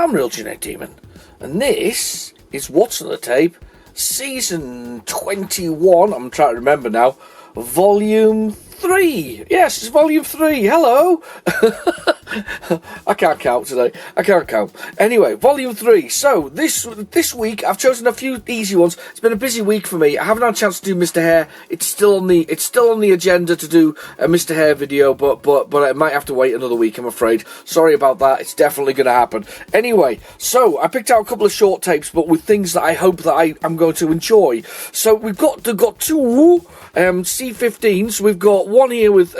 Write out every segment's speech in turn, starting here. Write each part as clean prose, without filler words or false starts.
I'm Real Genetic Demon, and this is What's on the Tape, Season 21, I'm trying to remember now, Volume 3. Yes, it's Volume 3, hello! I can't count today, I can't count. Anyway, Volume 3, so this week I've chosen a few easy ones. It's been a busy week for me. I haven't had a chance to do Mr. Hare. It's still on the agenda to do a Mr. Hare video, but I might have to wait another week, I'm afraid. Sorry about that, it's definitely going to happen. Anyway, so I picked out a couple of short tapes, but with things that I hope that I'm going to enjoy. So we've got two C15s. We've got one here with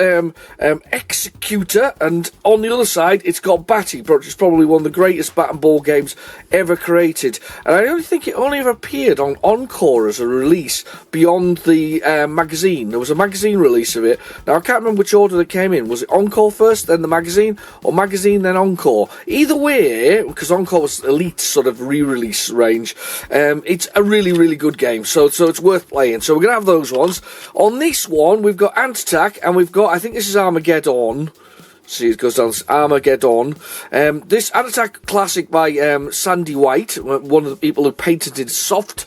Executor, and on the other side it's got Batty, which is probably one of the greatest bat and ball games ever created. And I only think it only ever appeared on Encore as a release beyond the magazine. There was a magazine release of it. Now I can't remember which order it came in. Was it Encore first, then the magazine, or magazine then Encore? Either way, because Encore was Elite sort of re-release range, it's a really, really good game. So it's worth playing. So we're gonna have those ones. On this one, we've got Ant Attack, and we've got, I think this is Armageddon. See, it goes down Armageddon. This Ant Attack classic by Sandy White, one of the people who painted Soft.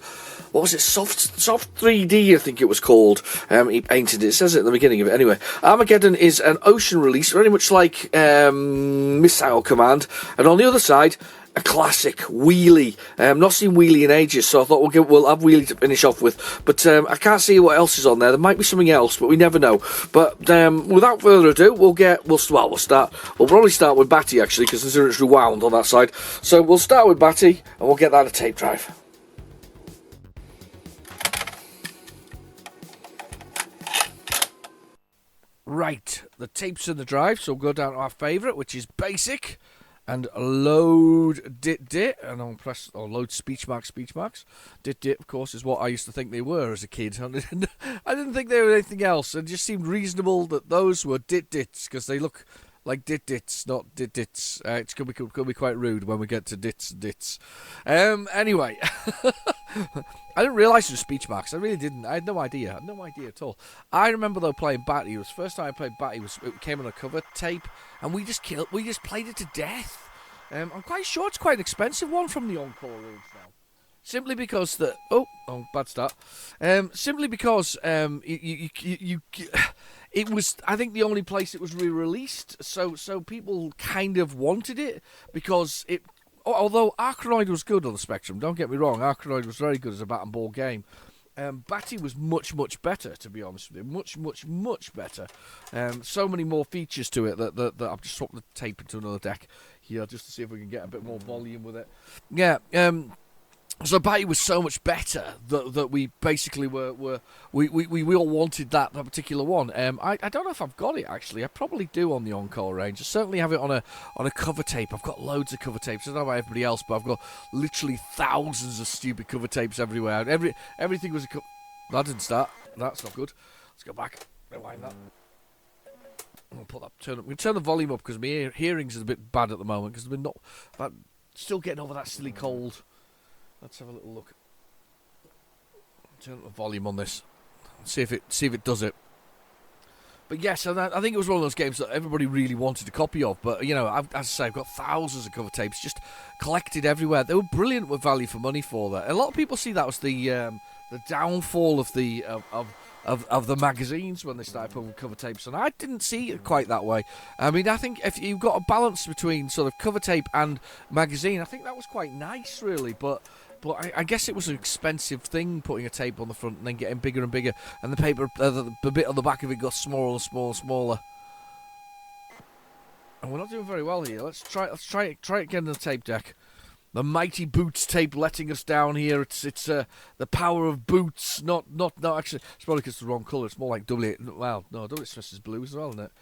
What was it? Soft 3D, I think it was called. He painted it. It says it at the beginning of it. Anyway, Armageddon is an ocean release, very much like Missile Command. And on the other side, a classic, Wheelie. Not seen Wheelie in ages, so I thought we'll have Wheelie to finish off with. But I can't see what else is on there. There might be something else, but we never know. But without further ado, we'll probably start with Batty, actually, because it's rewound on that side. So we'll start with Batty, and we'll get that a tape drive. Right, the tape's in the drive, so we'll go down to our favourite, which is Basic. And load dit, and I'll press, or load speech marks. Dit, of course, is what I used to think they were as a kid. I didn't think they were anything else. It just seemed reasonable that those were dits, because they look like dits, not dits. It's going to be quite rude when we get to dits. Anyway, I didn't realise it was speech marks. I really didn't. I had no idea. At all. I remember though playing Batty. It was the first time I played Batty. It came on a cover tape, and we just played it to death. I'm quite sure it's quite an expensive one from the Encore range now. Simply because bad start. Simply because it was, I think, the only place it was re-released, so people kind of wanted it, because it, although Arkanoid was good on the Spectrum, don't get me wrong, Arkanoid was very good as a bat and ball game, Batty was much, much better, to be honest with you, much better. So many more features to it that I've just swapped the tape into another deck here, just to see if we can get a bit more volume with it. Yeah, so Batty was so much better that we basically we all wanted that particular one. I don't know if I've got it actually. I probably do on the Encore range. I certainly have it on a cover tape. I've got loads of cover tapes. I don't know about everybody else, but I've got literally thousands of stupid cover tapes everywhere. Everything was a cover. That didn't start. That's not good. Let's go back. Rewind that. I'll put that. We can turn the volume up because my hearing's is a bit bad at the moment because we're not. Still getting over that silly cold. Let's have a little look. Turn up the volume on this. See if it does it. But yes, I think it was one of those games that everybody really wanted a copy of. But you know, as I say, I've got thousands of cover tapes just collected everywhere. They were brilliant with value for money for that. A lot of people see that as the downfall of the magazines when they started putting cover tapes, and I didn't see it quite that way. I mean, I think if you've got a balance between sort of cover tape and magazine, I think that was quite nice, really. But I guess it was an expensive thing, putting a tape on the front and then getting bigger and bigger, and the paper, the bit on the back of it got smaller and smaller. And we're not doing very well here. Let's try it again on the tape deck. The mighty Boots tape letting us down here. It's the power of Boots, not actually. It's probably because it's the wrong colour. It's more like double Smith is blue as well, isn't it?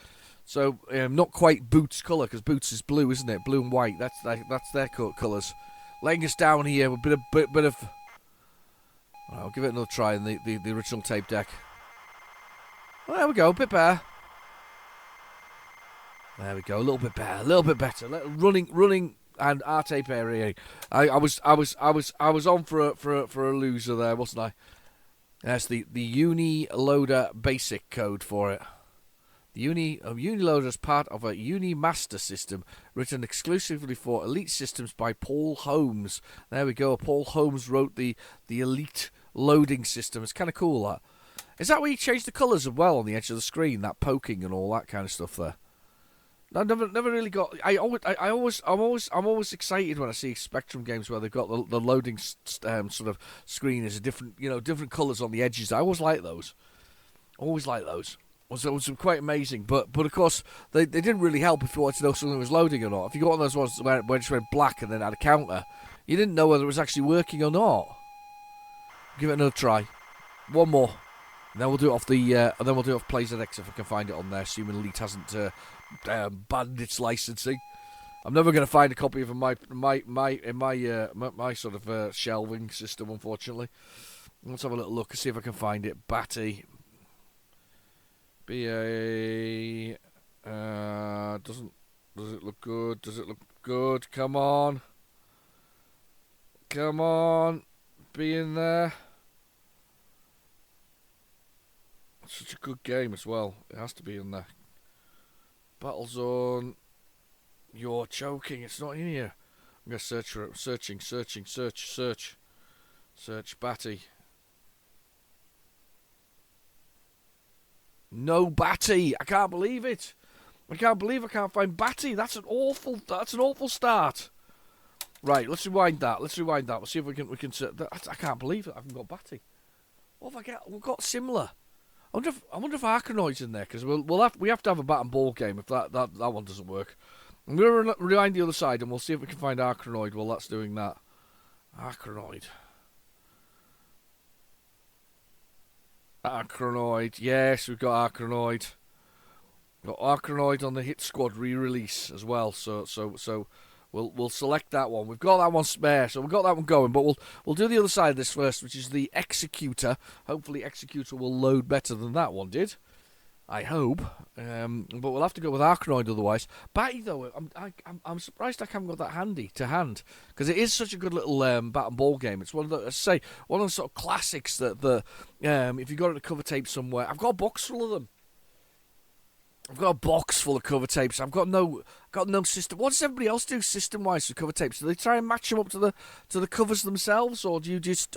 So not quite Boots colour, because Boots is blue, isn't it? Blue and white. That's their colours. Laying us down here with a bit of. I'll give it another try in the original tape deck. Well, there we go, a bit better. There we go, a little bit better. Running. And our tape area. I was on for a loser there, wasn't I? That's the Uni Loader basic code for it. The Uniloader is part of a Unimaster system written exclusively for Elite systems by Paul Holmes. There we go. Paul Holmes wrote the Elite loading system. It's kind of cool, that. Is that where you change the colours as well on the edge of the screen? That poking and all that kind of stuff there. I never really got. I'm always excited when I see Spectrum games where they've got the loading sort of screen is a different different colours on the edges. I always like those. It was quite amazing, but of course they didn't really help if you wanted to know something was loading or not. If you got one of those ones where it just went black and then had a counter, you didn't know whether it was actually working or not. Give it another try. One more. And then we'll do it off PlayZX if I can find it on there, assuming Elite hasn't banned its licensing. I'm never going to find a copy of my sort of shelving system, unfortunately. Let's have a little look and see if I can find it. Batty. BA. Does it look good? Does it look good? Come on. Be in there. Such a good game as well. It has to be in there. Battlezone. You're choking. It's not in here. I'm going to search for it. Search. Search Batty. No Batty. I can't believe it. I can't find Batty. That's an awful start. Right, let's rewind that. We'll see if we can I can't believe it. I haven't got Batty. What have I got? We've got similar. I wonder if Arkanoid's in there, because we have to have a bat and ball game if that one doesn't work. I'm going to rewind the other side and we'll see if we can find Arkanoid while that's doing that. Arkanoid, yes, we've got Arkanoid. Got Arkanoid on the Hit Squad re-release as well, so we'll select that one. We've got that one spare, so we've got that one going, but we'll do the other side of this first, which is the Executor. Hopefully Executor will load better than that one did. I hope. But we'll have to go with Arkanoid otherwise. Batty, though, I'm surprised I haven't got that handy to hand, because it is such a good little bat and ball game. It's one of the sort of classics that if you got it a cover tape somewhere, I've got a box full of them. I've got a box full of cover tapes. I've got no system. What does everybody else do system-wise for cover tapes? Do they try and match them up to the covers themselves, or do you just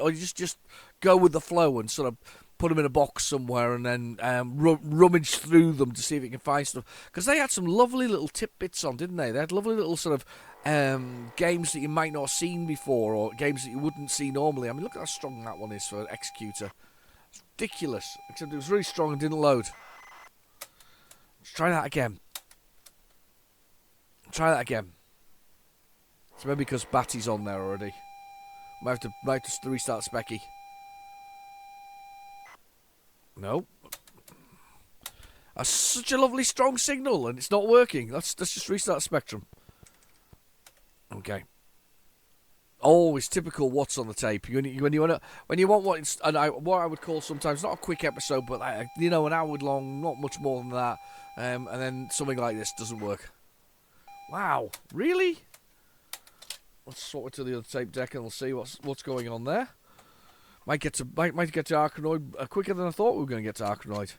go with the flow and sort of put them in a box somewhere and then rummage through them to see if you can find stuff? Because they had some lovely little tidbits on, didn't they? They had lovely little sort of games that you might not have seen before, or games that you wouldn't see normally. I mean, look at how strong that one is for Executor. It's ridiculous, except it was really strong and didn't load. Let's try that again. It's maybe because Batty's on there already. Might have to restart Specky. No. That's such a lovely strong signal and it's not working. Let's just restart Spectrum. Okay. Always typical what's on the tape. When you want what I would call sometimes not a quick episode, but an hour long, not much more than that, and then something like this doesn't work. Wow, really? Let's sort it to the other tape deck and we'll see what's going on there. Might get to Arkanoid quicker than I thought we were going to get to Arkanoid.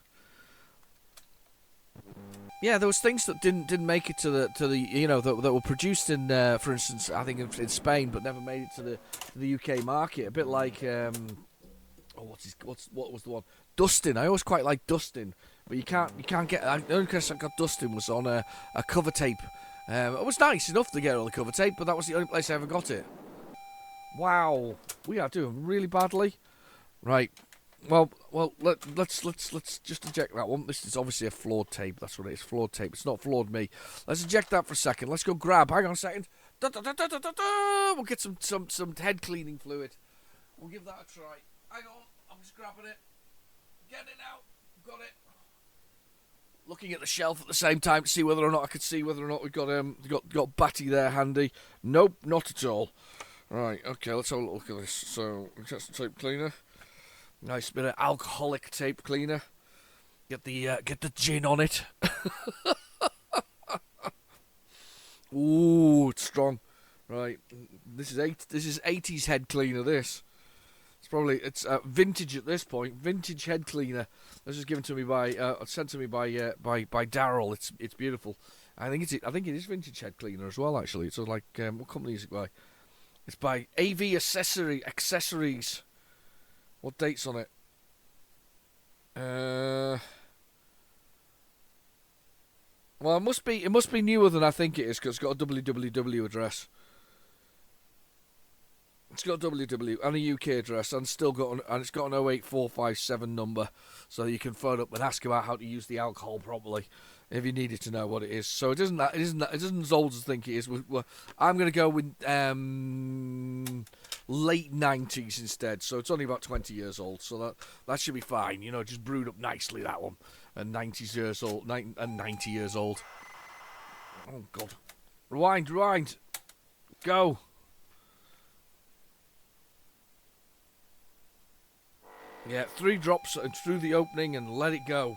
Yeah, there was things that didn't make it to the that were produced in for instance I think in Spain but never made it to the UK market. A bit like what was the one? Dustin. I always quite like Dustin, but you can't get. The only place I got Dustin was on a cover tape. It was nice enough to get on the cover tape, but that was the only place I ever got it. Wow, we are doing really badly. Right. Well, let's just eject that one. This is obviously a flawed tape. That's what it is, flawed tape. It's not flawed me. Let's eject that for a second. Let's go grab. Hang on a second. We'll get some head cleaning fluid. We'll give that a try. Hang on, I'm just grabbing it. Getting it now. Got it. Looking at the shelf at the same time to see whether or not I could see whether or not we've got Batty there handy. Nope, not at all. Right. Okay. Let's have a look at this. So we get some tape cleaner. Nice bit of alcoholic tape cleaner. Get the gin on it. Ooh, it's strong. Right, this is 80s head cleaner. This. It's It's vintage at this point. Vintage head cleaner. This was given to me by sent to me by Daryl. It's beautiful. I think it is vintage head cleaner as well. Actually, it's like what company is it by? It's by AV Accessories. What date's on it? Well, it must be newer than I think it is because it's got a www address. It's got a www and a UK address, and it's got an 08457 number, so you can phone up and ask about how to use the alcohol properly if you needed to know what it is. So it isn't as old as I think it is. I'm going to go with late 90s instead. So it's only about 20 years old. So that should be fine. Just brewed up nicely, that one. And 90 years old. Oh God! Rewind. Go. Yeah, 3 drops through the opening and let it go.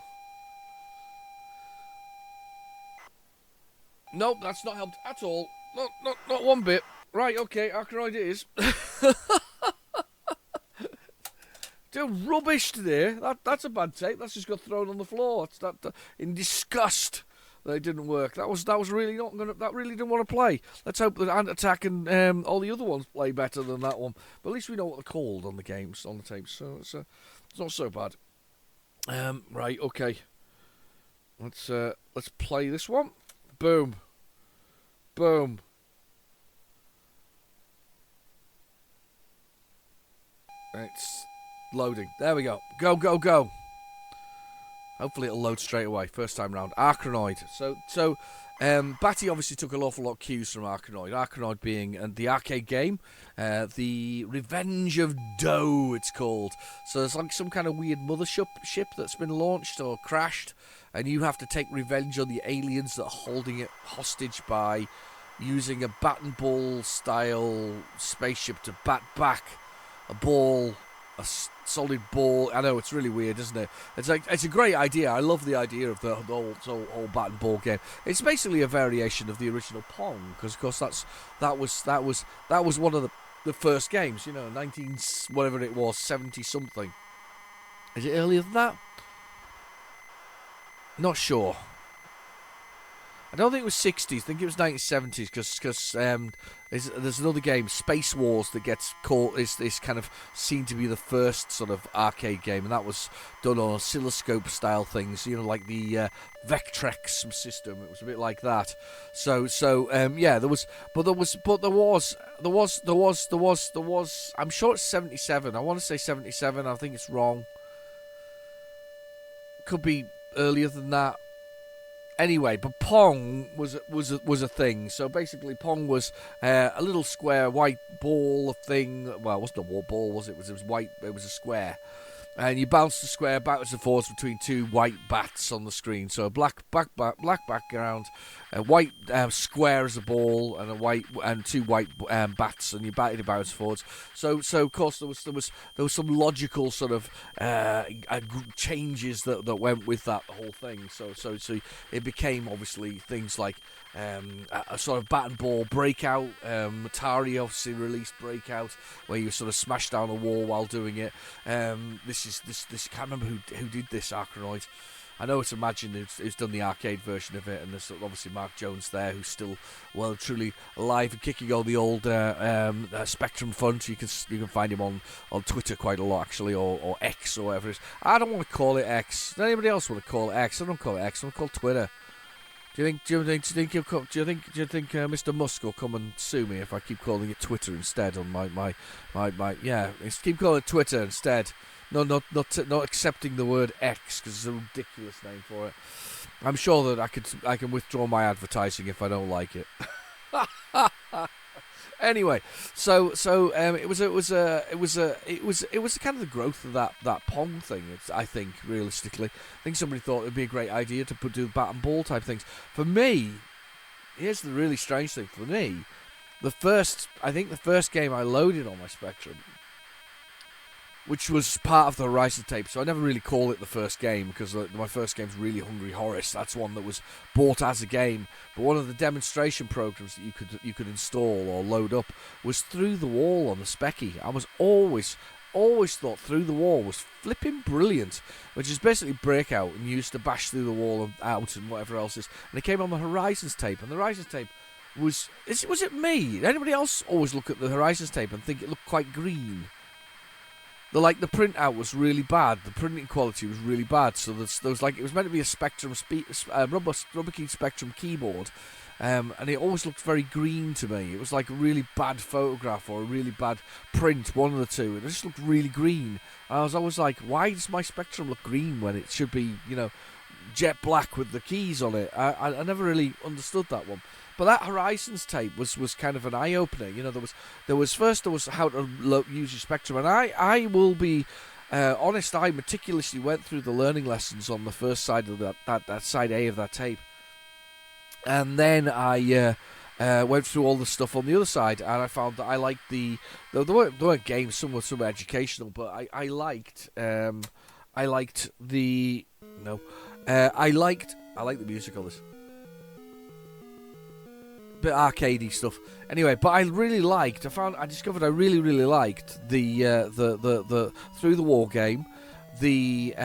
Nope, that's not helped at all. Not one bit. Right, okay, Arachnoid it is. Dude, rubbish today. That's a bad take. That's just got thrown on the floor. In disgust that it didn't work. That was really not gonna. That really didn't want to play. Let's hope that Ant Attack and all the other ones play better than that one. But at least we know what they're called on the games, on the tapes. So it's not so bad. Right, okay. Let's play this one. Boom. It's loading. There we go. Go. Hopefully it'll load straight away. First time round. Arachnoid. So Batty obviously took an awful lot of cues from Arachnoid. Arachnoid being the arcade game. The Revenge of Doe, it's called. So it's like some kind of weird mothership that's been launched or crashed. And you have to take revenge on the aliens that are holding it hostage by using a bat and ball style spaceship to bat back a ball, a solid ball. I know, it's really weird, isn't it? It's a great idea. I love the idea of the whole bat and ball game. It's basically a variation of the original Pong, because of course that was one of the first games. 19 whatever it was, 70 something. Is it earlier than that? Not sure. I don't think it was 60s. I think it was 1970s because there's another game, Space Wars, that gets called is kind of seen to be the first sort of arcade game, and that was done on oscilloscope style things, like the Vectrex system. It was a bit like that. So yeah, there was. I'm sure it's 77. I want to say 77. I think it's wrong. Could be earlier than that. Anyway, but Pong was a thing. So basically, Pong was a little square white ball thing. Well, it wasn't a ball, was it? It was white. It was a square, and you bounce the square backwards and forwards between 2 white bats on the screen. So a black background, a white square as a ball, and 2 white bats, and you batted it backwards and forwards. So of course there was some logical sort of changes that went with that whole thing. So it became obviously things like a sort of bat and ball breakout. Atari obviously released Breakout, where you sort of smash down a wall while doing it. This I can't remember who did this, Arachnoid. I know it's Imagine who's done the arcade version of it, and there's obviously Mark Jones there, who's still well and truly alive and kicking on the old Spectrum fun. So you can find him on Twitter quite a lot, actually, or X or whatever it is. I don't want to call it X. Does anybody else want to call it X? I don't call it X. I want to call it Twitter. Do you think Mr. Musk will come and sue me if I keep calling it Twitter instead on my yeah? Keep calling it Twitter instead. No, not accepting the word X because it's a ridiculous name for it. I'm sure that I can withdraw my advertising if I don't like it. Anyway, so it was kind of the growth of that Pong thing. I think realistically, I think somebody thought it'd be a great idea to do bat and ball type things. For me, here's the really strange thing. For me, the first game I loaded on my Spectrum, which was part of the Horizon tape, so I never really call it the first game because my first game's Really Hungry Horace. That's one that was bought as a game, but one of the demonstration programs that you could install or load up was Through the Wall on the Specky. I was always always thought Through the Wall was flipping brilliant, which is basically Breakout and used to bash through the wall and out and whatever else is. And it came on the Horizons tape, and the Horizons tape was it me? Anybody else always look at the Horizons tape and think it looked quite green? The printout was really bad. The printing quality was really bad. So there was like, it was meant to be a Spectrum rubber key Spectrum keyboard, and it always looked very green to me. It was like a really bad photograph or a really bad print, one of the two. It just looked really green. And I was always like, why does my Spectrum look green when it should be, jet black with the keys on it? I never really understood that one. But that Horizons tape was kind of an eye opener. There was how to use your Spectrum, and I will be honest. I meticulously went through the learning lessons on the first side of that side A of that tape, and then I went through all the stuff on the other side, and I found that I liked there weren't games, some were educational, but I liked the music of this. Bit arcadey stuff. Anyway, but I discovered I really, really liked the Through the Wall game, the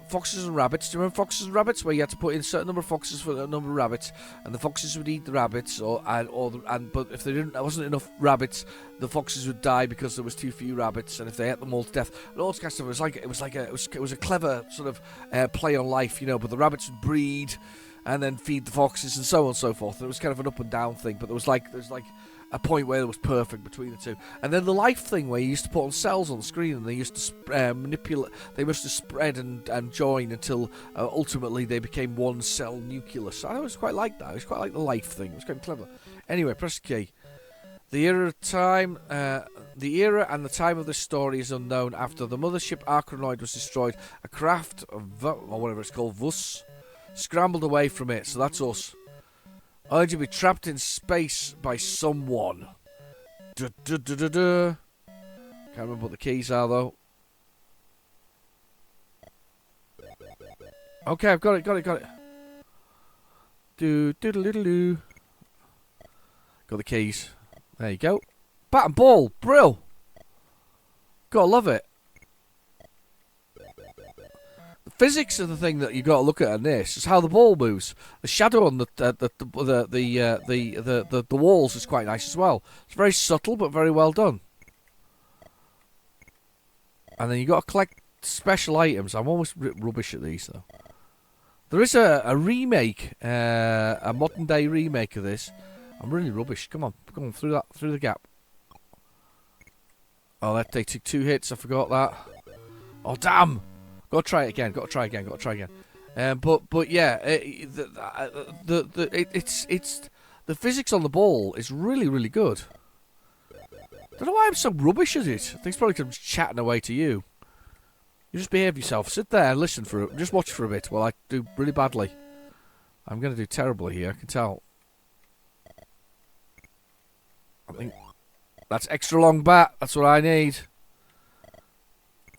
Foxes and Rabbits. Do you remember Foxes and Rabbits, where you had to put in a certain number of foxes for a number of rabbits, and the foxes would eat the rabbits, but if there wasn't enough rabbits, the foxes would die because there was too few rabbits, and if they ate them all to death, and all this kind of stuff. It was a clever sort of play on life, but the rabbits would breed and then feed the foxes and so on and so forth. And it was kind of an up and down thing, but there was like a point where it was perfect between the two. And then the life thing, where you used to put on cells on the screen, and they used to manipulate. They must have spread and join until ultimately they became one cell nucleus. I always quite liked that. I was quite like the life thing. It was quite clever. Anyway, press the key. The era and the time of this story is unknown. After the mothership Arachnoid was destroyed, a craft, or whatever it's called, Vus, scrambled away from it. So that's us. I'd be trapped in space by someone. Can't remember what the keys are, though. Okay, I've got it. Do. Got the keys. There you go. Bat and ball. Brill. Gotta love it. The physics of the thing that you got to look at in this is how the ball moves. The shadow on the walls is quite nice as well. It's very subtle but very well done. And then you got to collect special items. I'm almost rubbish at these though. There is a remake, a modern day remake of this. I'm really rubbish. Come on through the gap. Oh, they took 2 hits. I forgot that. Oh damn! Got to try it again. But yeah, it's the physics on the ball is really, really good. Don't know why I'm so rubbish at it. I think it's probably because I'm just chatting away to you. You just behave yourself. Sit there and listen for it. Just watch for a bit while I do really badly. I'm going to do terribly here. I can tell. I think that's extra long bat. That's what I need.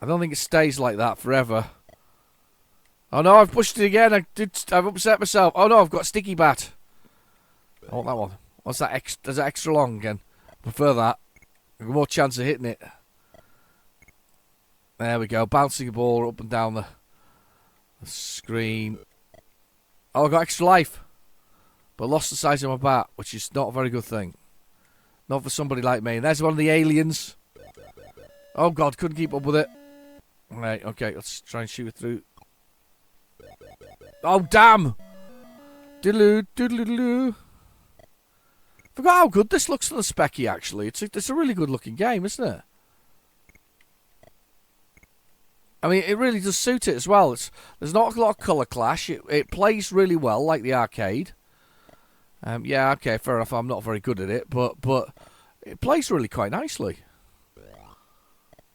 I don't think it stays like that forever. Oh no, I've pushed it again. I've upset myself. Oh no, I've got a sticky bat. I want that one. What's that? Is that extra long again? I prefer that. I've got more chance of hitting it. There we go. Bouncing the ball up and down the screen. Oh, I got extra life. But lost the size of my bat, which is not a very good thing. Not for somebody like me. And there's one of the aliens. Oh god, couldn't keep up with it. Right, okay, let's try and shoot it through. Oh damn! Diddle-oo. Forgot how good this looks on the specky actually. It's a really good looking game, isn't it? I mean, it really does suit it as well. There's not a lot of colour clash. It plays really well, like the arcade. Yeah, okay, fair enough. I'm not very good at it, but it plays really quite nicely.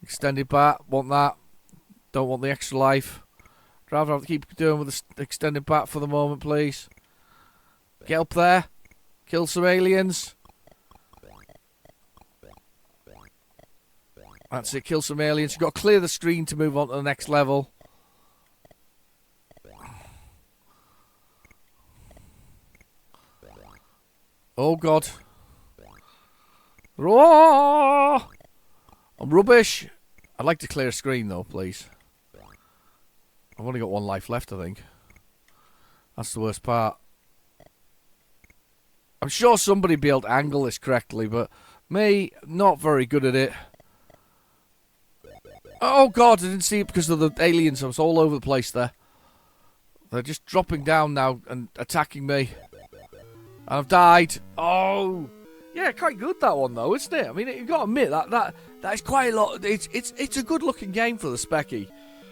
Extended bat, want that. Don't want the extra life. Rather have to keep doing with the extended bat for the moment, please. Get up there. Kill some aliens. That's it, kill some aliens. You've got to clear the screen to move on to the next level. Oh god. Oh! I'm rubbish. I'd like to clear a screen though, please. I've only got one life left, I think. That's the worst part. I'm sure somebody would be able to angle this correctly, but me, not very good at it. Oh god, I didn't see it because of the aliens. I was all over the place there. They're just dropping down now and attacking me. And I've died. Oh, yeah, quite good that one though, isn't it? I mean, you've got to admit that is quite a lot. It's a good looking game for the Specky,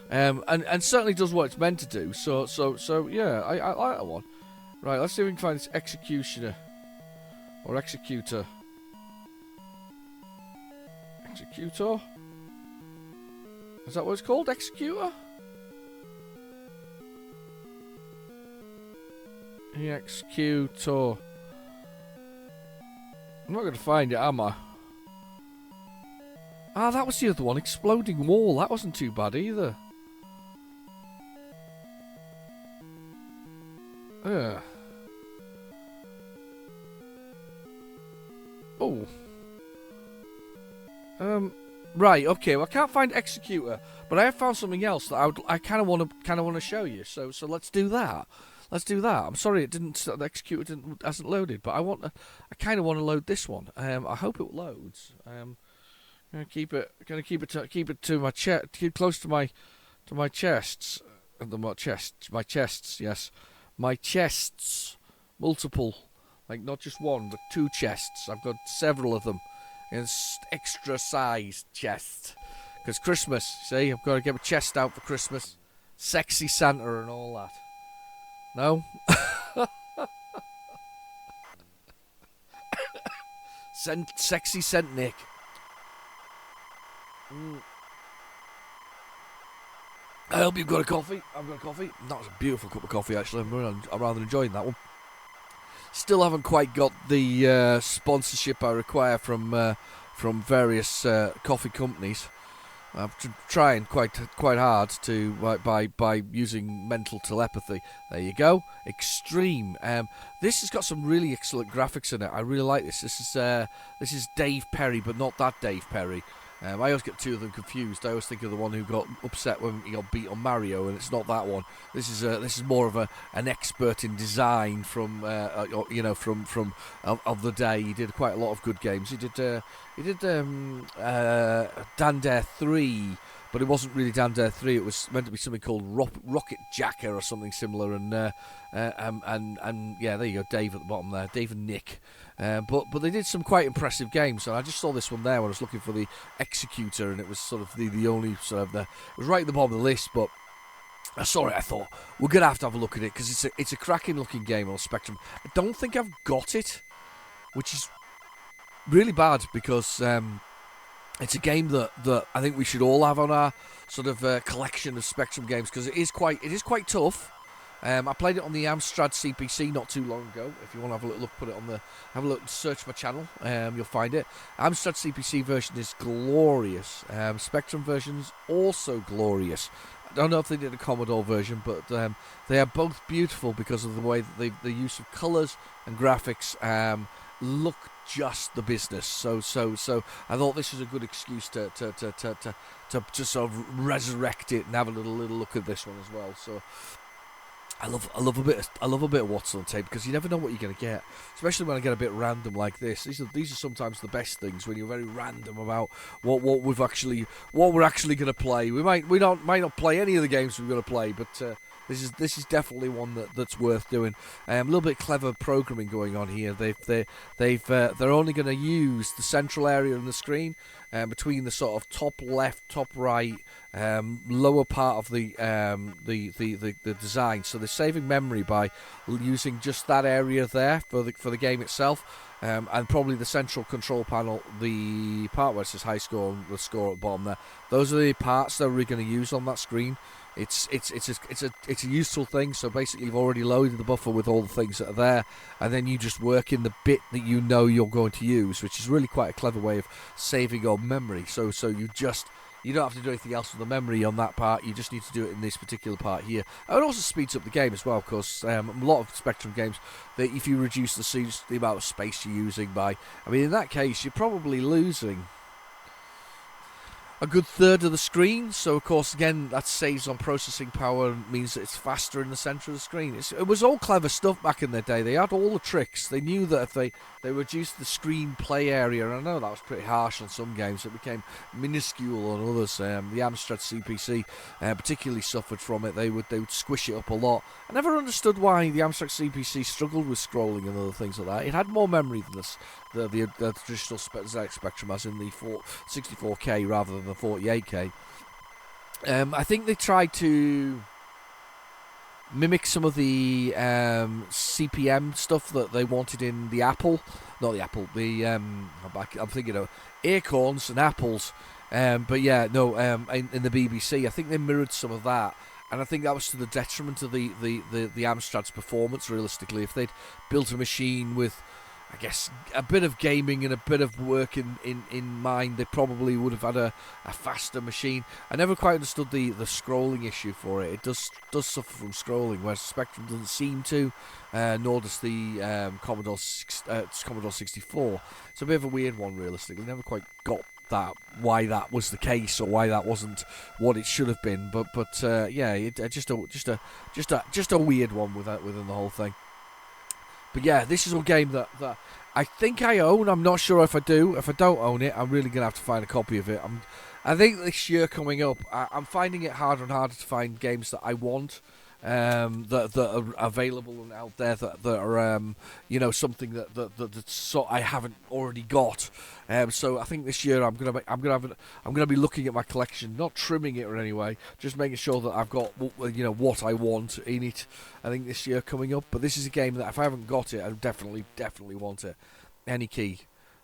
and certainly does what it's meant to do. So yeah, I like that one. Right, let's see if we can find this executioner or executor. Executor. Is that what it's called? Executor? Executor. I'm not going to find it, am I? Ah, that was the other one. Exploding wall. That wasn't too bad either. Yeah. Oh. Right. Okay. Well, I can't find executor, but I have found something else that I kind of want to show you. So let's do that. Let's do that. I'm sorry it didn't. The executor hasn't loaded, but I kind of want to load this one. I hope it loads. Gonna keep it to my chest. Keep close to my chests. My chests. Yes, my chests. Multiple, like not just one, but 2 chests. I've got several of them. In extra sized chest. Because Christmas, see, I've got to get my chest out for Christmas. Sexy Santa and all that. No? Sexy Saint Nick. I hope you've got a coffee. I've got a coffee. That was a beautiful cup of coffee, actually. I'm rather enjoying that one. Still haven't quite got the sponsorship I require from various coffee companies. I'm trying quite hard to by using mental telepathy. There you go, extreme. This has got some really excellent graphics in it. I really like this. This is Dave Perry, but not that Dave Perry. I always get 2 of them confused. I always think of the one who got upset when he got beat on Mario, and it's not that one. This is more of an expert in design from of the day. He did quite a lot of good games. He did Dandare 3, but it wasn't really Dandare 3. It was meant to be something called Rocket Jacker or something similar. And yeah, there you go, Dave at the bottom there, Dave and Nick. But they did some quite impressive games, and I just saw this one there when I was looking for the executor, and it was sort of the only sort of it was right at the bottom of the list. But I saw it, I thought we're gonna have to have a look at it because it's a cracking looking game on Spectrum. I don't think I've got it, which is really bad because it's a game that I think we should all have on our sort of collection of Spectrum games because it is quite tough. I played it on the Amstrad CPC not too long ago. If you want to have a little look, have a look, search my channel. You'll find it. Amstrad CPC version is glorious. Spectrum version's also glorious. I don't know if they did a Commodore version, but they are both beautiful because of the way that the use of colours and graphics look just the business. So I thought this was a good excuse to sort of resurrect it and have a little look at this one as well. So. I love a bit of what's on tape because you never know what you're going to get, especially when I get a bit random like this. These are sometimes the best things when you're very random about what we're actually going to play. We might not play any of the games we're going to play, but this is definitely one that's worth doing. A little bit clever programming going on here. They're only going to use the central area on the screen between the sort of top left, top right. Lower part of the design, so they're saving memory by using just that area there for the game itself, and probably the central control panel, the part where it says high score and the score at the bottom there. Those are the parts that we're going to use on that screen. It's a useful thing. So basically, you've already loaded the buffer with all the things that are there, and then you just work in the bit that you know you're going to use, which is really quite a clever way of saving your memory. So you don't have to do anything else with the memory on that part. You just need to do it in this particular part here. And it also speeds up the game as well, because a lot of Spectrum games, that if you reduce the amount of space you're using by, I mean, in that case, you're probably losing a good third of the screen. So of course, again, that saves on processing power and means that it's faster in the centre of the screen. It was all clever stuff back in the day. They had all the tricks. They knew that if they reduced the screen play area, and I know that was pretty harsh on some games, it became minuscule on others. The Amstrad CPC particularly suffered from it. They would squish it up a lot. I never understood why the Amstrad CPC struggled with scrolling and other things like that. It had more memory than this. The traditional ZX Spectrum, as in the 64K rather than the 48K. I think they tried to mimic some of the CPM stuff that they wanted in the Apple. Not the Apple, I'm thinking of acorns and apples. But yeah, no, in the BBC, I think they mirrored some of that. And I think that was to the detriment of the Amstrad's performance, realistically. If they'd built a machine with, I guess, a bit of gaming and a bit of work in mind, they probably would have had a faster machine. I never quite understood the scrolling issue for it. It does suffer from scrolling, whereas the Spectrum doesn't seem to, nor does the Commodore 64. It's a bit of a weird one, realistically. Never quite got that, why that was the case, or why that wasn't what it should have been. But yeah, just a weird one within the whole thing. But yeah, this is a game that I think I own. I'm not sure if I do. If I don't own it, I'm really going to have to find a copy of it. I think this year coming up, I'm finding it harder and harder to find games that I want, that are available and out there, that are something that so I haven't already got. So I think this year I'm gonna be looking at my collection, not trimming it or any way, just making sure that I've got what I want in it. I think this year coming up, but this is a game that if I haven't got it, I definitely want it. Any key.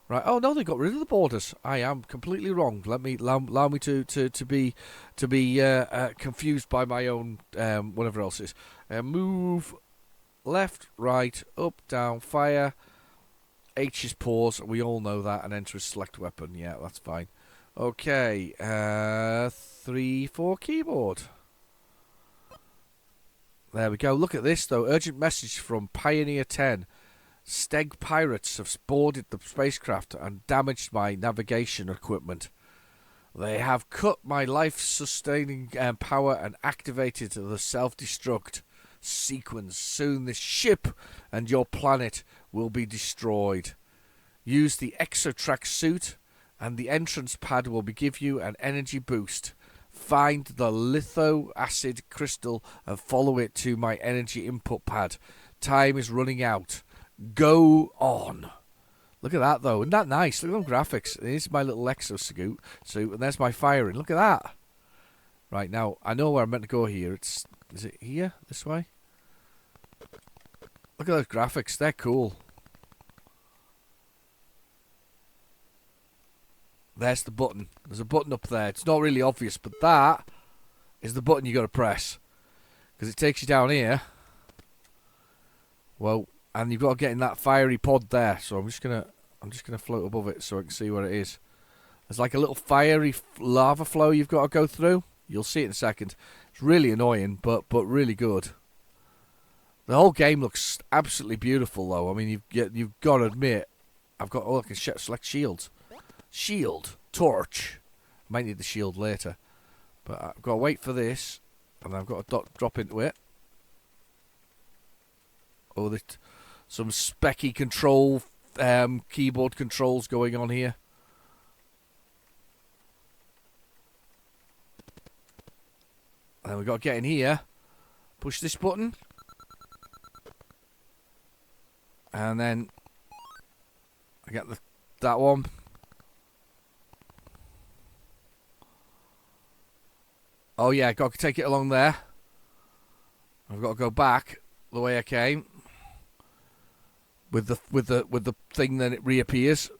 Right. Oh no, they got rid of the borders. I am completely wrong. Allow me to be confused by my own whatever else it is. Move left, right, up, down, fire. H is pause. We all know that. And enter a select weapon. Yeah, that's fine. Okay. 3, 4 keyboard. There we go. Look at this though. Urgent message from Pioneer 10. Steg pirates have boarded the spacecraft and damaged my navigation equipment. They have cut my life-sustaining power and activated the self-destruct sequence. Soon this ship and your planet will be destroyed. Use the Exotrack suit and the entrance pad will give you an energy boost. Find the litho acid crystal and follow it to my energy input pad. Time is running out. Go on. Look at that though. Isn't that nice? Look at them graphics. Here's my little exosuit and there's my firing. Look at that. Right, now I know where I'm meant to go here. Is it here? This way? Look at those graphics. They're cool. There's the button. There's a button up there. It's not really obvious, but that is the button you got to press, because it takes you down here. Well, and you've got to get in that fiery pod there. So I'm just gonna float above it so I can see where it is. There's like a little fiery lava flow you've got to go through. You'll see it in a second. It's really annoying, but really good. The whole game looks absolutely beautiful, though. I mean, you've got to admit, I can select shields. Shield, torch. Might need the shield later, but I've got to wait for this, and I've got to drop into it. Oh, some specky control, keyboard controls going on here. And then we've got to get in here, push this button, and then I get that one. Oh yeah, I've got to take it along there. I've got to go back the way I came. With the thing, then it reappears.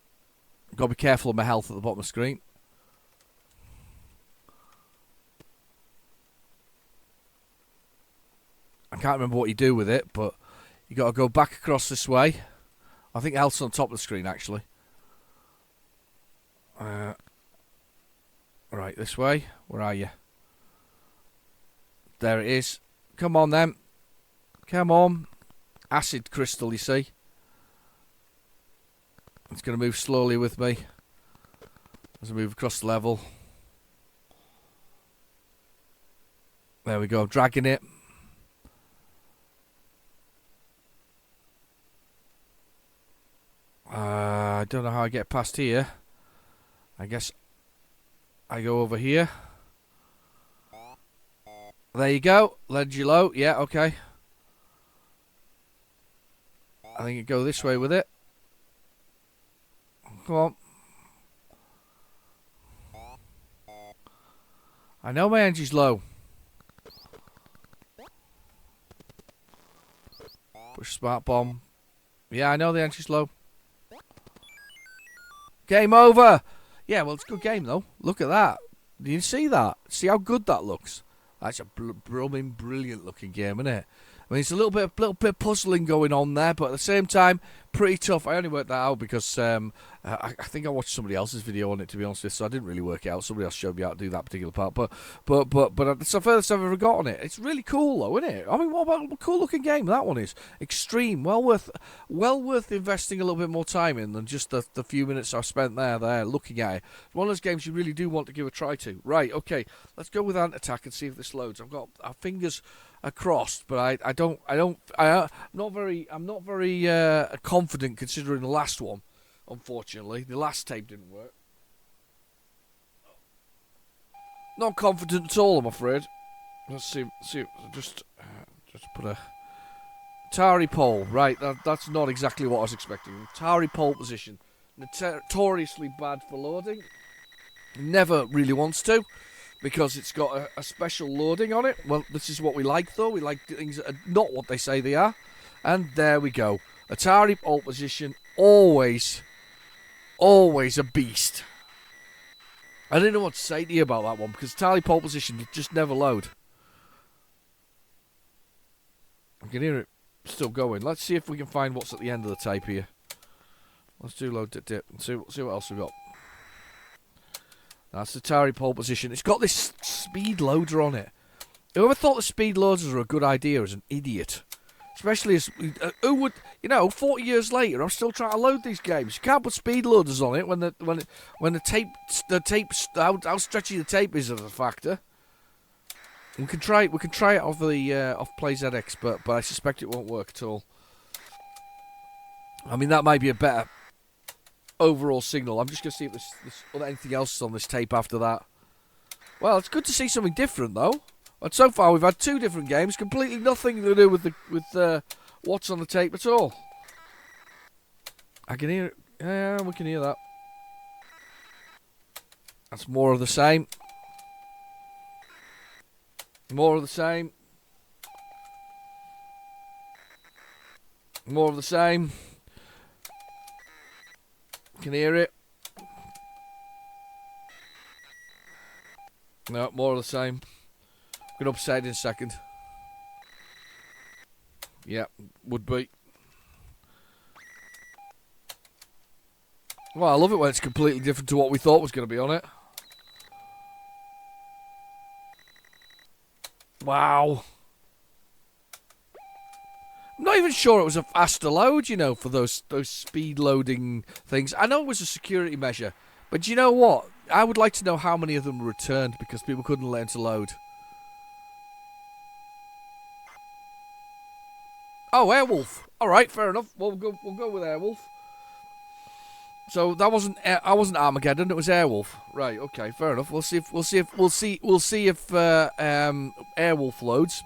I've got to be careful of my health at the bottom of the screen. I can't remember what you do with it, but you got to go back across this way. I think health's on top of the screen actually. Right, this way. Where are you? There it is. Come on then. Come on. Acid crystal, you see. It's going to move slowly with me as I move across the level. There we go, dragging it. I don't know how I get past here. I guess I go over here. There you go. Led you low. Yeah, okay. I think you go this way with it. Come on. I know my energy's low. Push smart bomb. Yeah, I know the energy's low. Game over. Yeah, well, it's a good game, though. Look at that. Do you see that? See how good that looks? That's a brilliant looking game, isn't it? I mean, it's a little bit puzzling going on there, but at the same time, pretty tough. I only worked that out because I think I watched somebody else's video on it, to be honest with you, so I didn't really work it out. Somebody else showed me how to do that particular part, but it's the furthest I've ever got on it. It's really cool, though, isn't it? I mean, what about a cool looking game that one is? Extreme, well worth investing a little bit more time in than just the few minutes I've spent there looking at it. One of those games you really do want to give a try to. Right, okay, let's go with Ant-Attack and see if this loads. I've got our fingers across, but I'm not very confident considering the last one. Unfortunately, the last tape didn't work. Not confident at all, I'm afraid. Let's see. Just put a Atari pole. Right, that's not exactly what I was expecting. Atari pole position, notoriously bad for loading. Never really wants to, because it's got a special loading on it. Well, this is what we like, though. We like things that are not what they say they are. And there we go. Atari pole position, always a beast. I didn't know what to say to you about that one, because Atari pole position just never load. I can hear it still going. Let's see if we can find what's at the end of the tape here. Let's do load dip and see what else we've got. That's the Atari pole position. It's got this speed loader on it. Whoever thought the speed loaders were a good idea is an idiot. Especially as who would, 40 years later, I'm still trying to load these games. You can't put speed loaders on it when the tape how stretchy the tape is as a factor. We can try it off the off PlayZX, but I suspect it won't work at all. I mean, that might be a better overall signal. I'm just going to see if there's anything else on this tape after that. Well, it's good to see something different, though. And so far, we've had two different games, completely nothing to do with what's on the tape at all. I can hear it. Yeah, we can hear that. That's more of the same. More of the same. More of the same. Can hear it. No, more of the same. Going upside in a second. Yeah, would be. Well, I love it when it's completely different to what we thought was going to be on it. Wow. I'm not even sure it was a faster load, for those speed loading things. I know it was a security measure, but you know what? I would like to know how many of them were returned because people couldn't learn to load. Oh, Airwolf. All right, fair enough. We'll go with Airwolf. So that wasn't Armageddon. It was Airwolf. Right. Okay. Fair enough. We'll see if Airwolf loads,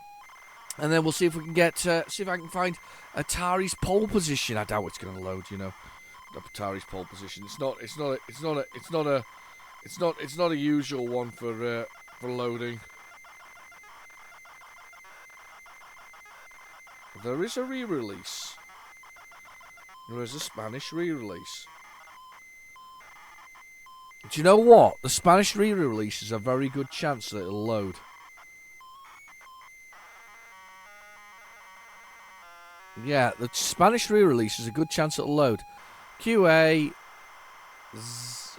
and then we'll see if we can get see if I can find Atari's pole position. I doubt it's going to load. Atari's pole position. It's not a usual one for loading. There is a re-release. There is a Spanish re-release. Do you know what? The Spanish re-release is a very good chance that it'll load. Yeah, the Spanish re-release is a good chance it'll load. QA...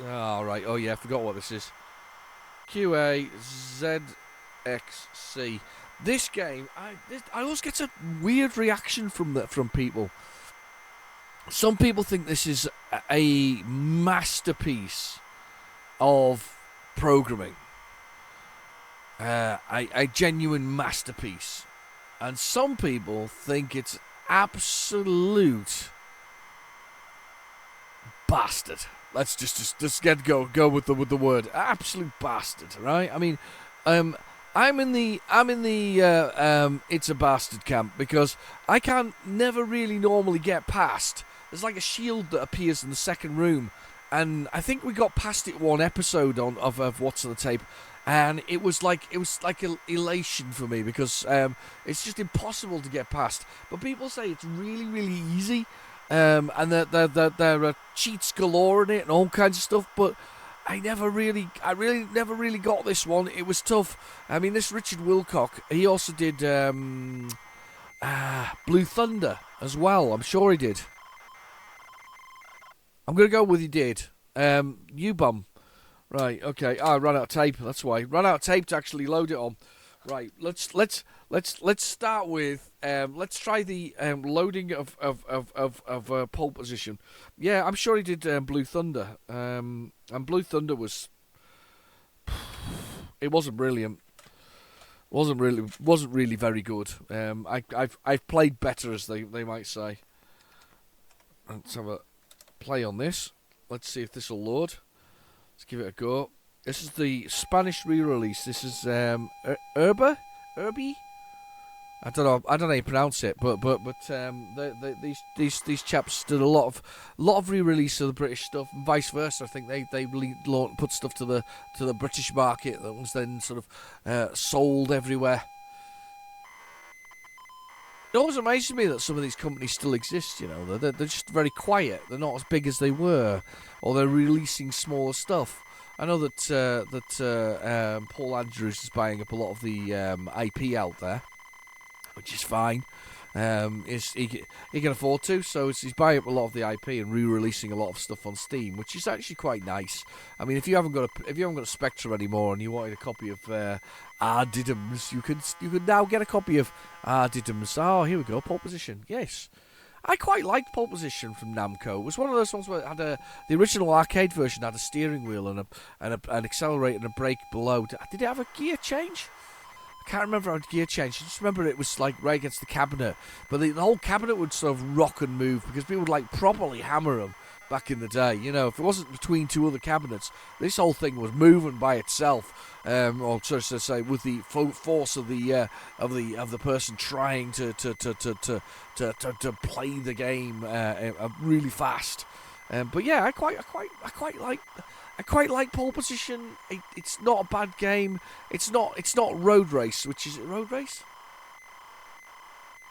right. Oh, yeah, I forgot what this is. QAZXC. This game, I always get a weird reaction from people. Some people think this is a masterpiece of programming. a genuine masterpiece, and some people think it's absolute bastard. Let's just go with the word absolute bastard, right? I mean, I'm in the it's a bastard camp because I can't never really normally get past. There's like a shield that appears in the second room, and I think we got past it one episode of What's on the Tape, and it was like an elation for me because it's just impossible to get past. But people say it's really really easy. And there are cheats galore in it and all kinds of stuff, but I really never really got this one. It was tough. I mean, this Richard Wilcock, he also did Blue Thunder as well. I'm sure he did. I'm gonna go with he did. You bum. Right. Okay. I ran out of tape. That's why. Ran out of tape to actually load it on. Right. Let's start with let's try the loading of pole position. Yeah, I'm sure he did Blue Thunder. And Blue Thunder was it wasn't brilliant. Wasn't really very good. I've played better, as they might say. Let's have a play on this. Let's see if this will load. Let's give it a go. This is the Spanish re-release. This is Irby. I don't know how you pronounce it, but these chaps did a lot of re-release of the British stuff, and vice versa. I think they really put stuff to the British market that was then sort of sold everywhere. It always amazes me that some of these companies still exist. You know, they're just very quiet. They're not as big as they were, or they're releasing smaller stuff. I know that Paul Andrews is buying up a lot of the IP out there, which is fine. He can afford to, so he's buying up a lot of the IP and re-releasing a lot of stuff on Steam, which is actually quite nice. I mean, if you haven't got a Spectrum anymore and you wanted a copy of Diddums, you could now get a copy of Diddums. Oh, here we go, Pole Position. Yes. I quite liked Pole Position from Namco. It was one of those ones where it had the original arcade version had a steering wheel and an accelerator and a brake below. Did it have a gear change? I can't remember how it had gear change. I just remember it was like right against the cabinet. But the whole cabinet would sort of rock and move because people would like properly hammer them back in the day. You know, if it wasn't between two other cabinets, this whole thing was moving by itself. Or so to say, with the force of the person trying to play the game really fast. But yeah, I quite like Pole Position. It's not a bad game. It's not Road Race, which is it Road Race?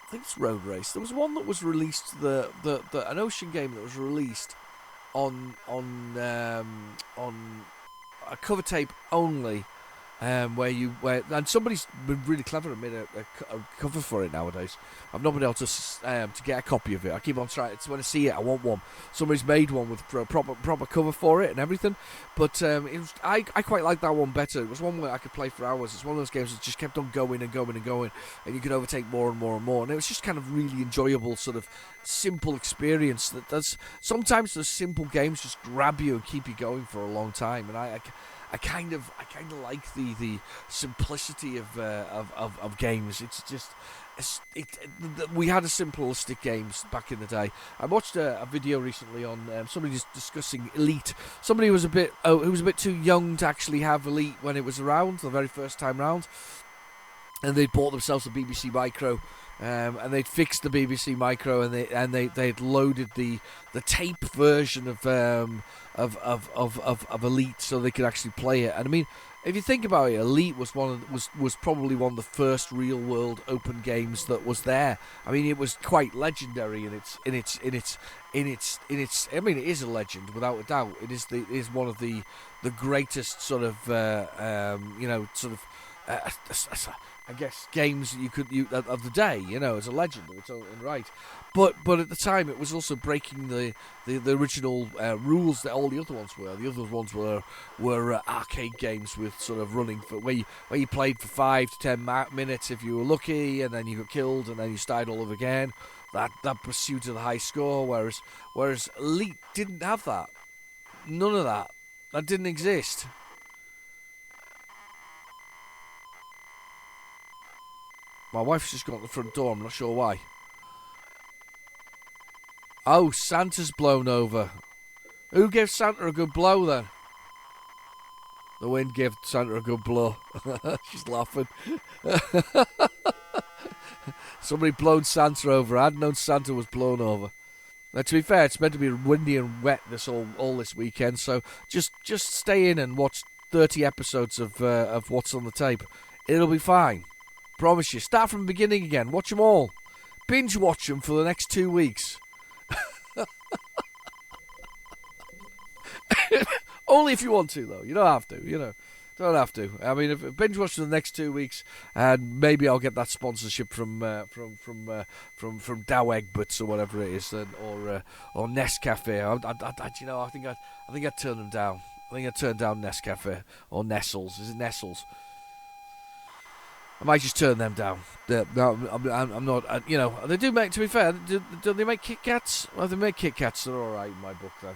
I think it's Road Race. There was one that was released, an Ocean game that was released on a cover tape only. And somebody's been really clever and made a cover for it nowadays. I've not been able to get a copy of it. I keep on trying. It's when I see it, I want one. Somebody's made one with a proper cover for it and everything. But I quite like that one better. It was one where I could play for hours. It's one of those games that just kept on going and going and going, and you could overtake more and more and more. And it was just kind of really enjoyable, sort of simple experience. Sometimes those simple games just grab you and keep you going for a long time. And I kind of like the simplicity of games. It's just we had a simplistic games back in the day. I watched a video recently on somebody just discussing Elite. Somebody was who was a bit too young to actually have Elite when it was around the very first time round, and they bought themselves a BBC Micro. And they'd fixed the BBC Micro, and they'd loaded the tape version of Elite, so they could actually play it. And I mean, if you think about it, Elite was was probably one of the first real world open games that was there. I mean, it was quite legendary in its. I mean, it is a legend without a doubt. It is one of the greatest sort of I guess games that of the day, as a legend of its own right. But at the time, it was also breaking the original rules that all the other ones were. The other ones were arcade games with sort of running for where you played for 5 to 10 minutes if you were lucky, and then you got killed, and then you started all over again. That pursuit of the high score. Whereas Elite didn't have that. None of that. That didn't exist. My wife's just gone to the front door. I'm not sure why. Oh, Santa's blown over. Who gave Santa a good blow then? The wind gave Santa a good blow. She's laughing. Somebody blown Santa over. I hadn't known Santa was blown over. Now, to be fair, it's meant to be windy and wet all this weekend, so just stay in and watch 30 episodes of What's on the Tape. It'll be fine. Promise you. Start from the beginning again. Watch them all. Binge watch them for the next 2 weeks. Only if you want to, though. You don't have to. Don't have to. I mean, if binge watch for the next 2 weeks, and maybe I'll get that sponsorship from Dow Egberts or whatever it is, or Nescafe. I think I'd turn them down. I think I'd turn down Nescafe or Nestles. Is it Nestles? I might just turn them down. No, I'm not. They do make. To be fair, do they make Kit Kats? Well, if they make Kit Kats, they're all right in my book then.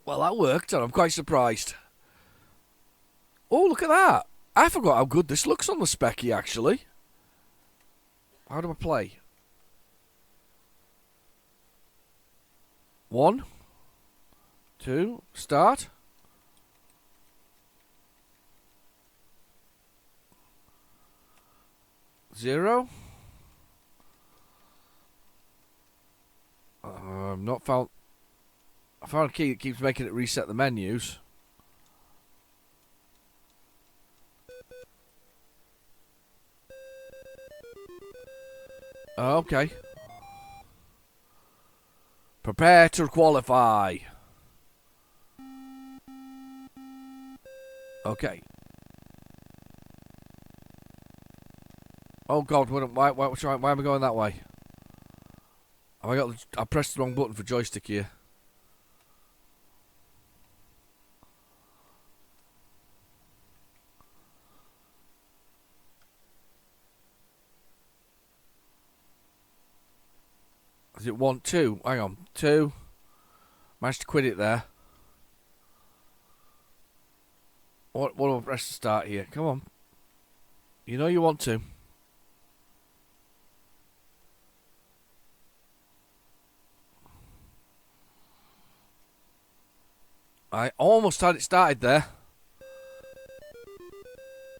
Well, that worked, and I'm quite surprised. Oh, look at that! I forgot how good this looks on the Specky, actually. How do I play? 1, 2, start. Zero. Not found. I found a key that keeps making it reset the menus. Okay. Prepare to qualify. Okay. Oh God! Why am I going that way? I pressed the wrong button for joystick here. Is it 1, 2? Hang on. 2. Managed to quit it there. What do I press to start here? Come on. You know you want to. I almost had it started there.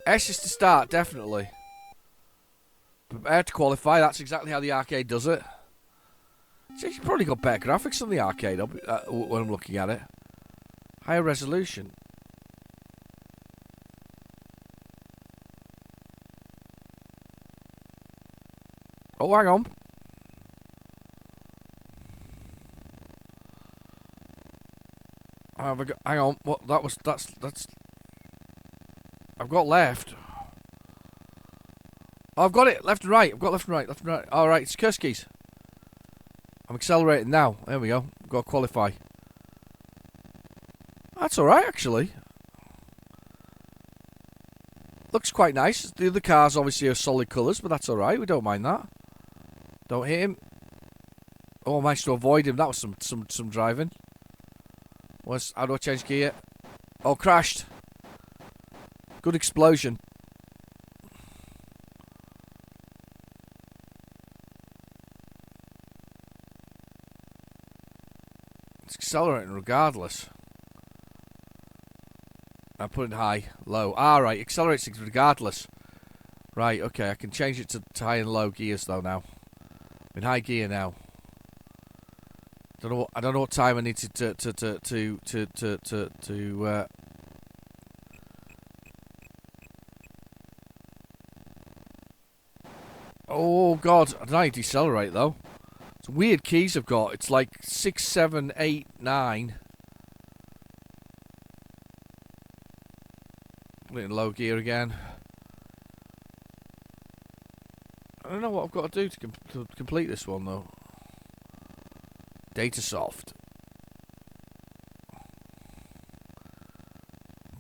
S is to start, definitely. Prepare to qualify, that's exactly how the arcade does it. It's actually probably got better graphics on the arcade when I'm looking at it. Higher resolution. Oh, hang on. Hang on. What? That's. I've got left. Oh, I've got it. Left and right. I've got left and right. Left and right. All right. It's curse keys. I'm accelerating now. There we go. Got to qualify. That's all right, actually. Looks quite nice. The other cars obviously are solid colours, but that's all right. We don't mind that. Don't hit him. Oh, I managed to avoid him. That was some driving. How do I change gear? Oh, crashed. Good explosion. It's accelerating regardless. I put it high, low. Right, accelerates things regardless. Right, okay, I can change it to high and low gears though now. I'm in high gear now. I don't know what time I need to Oh God, I don't know how you decelerate though. It's weird keys I've got. It's like 6, 7, 8, 9. Put it in low gear again. I don't know what I've got to do to complete this one though. Datasoft.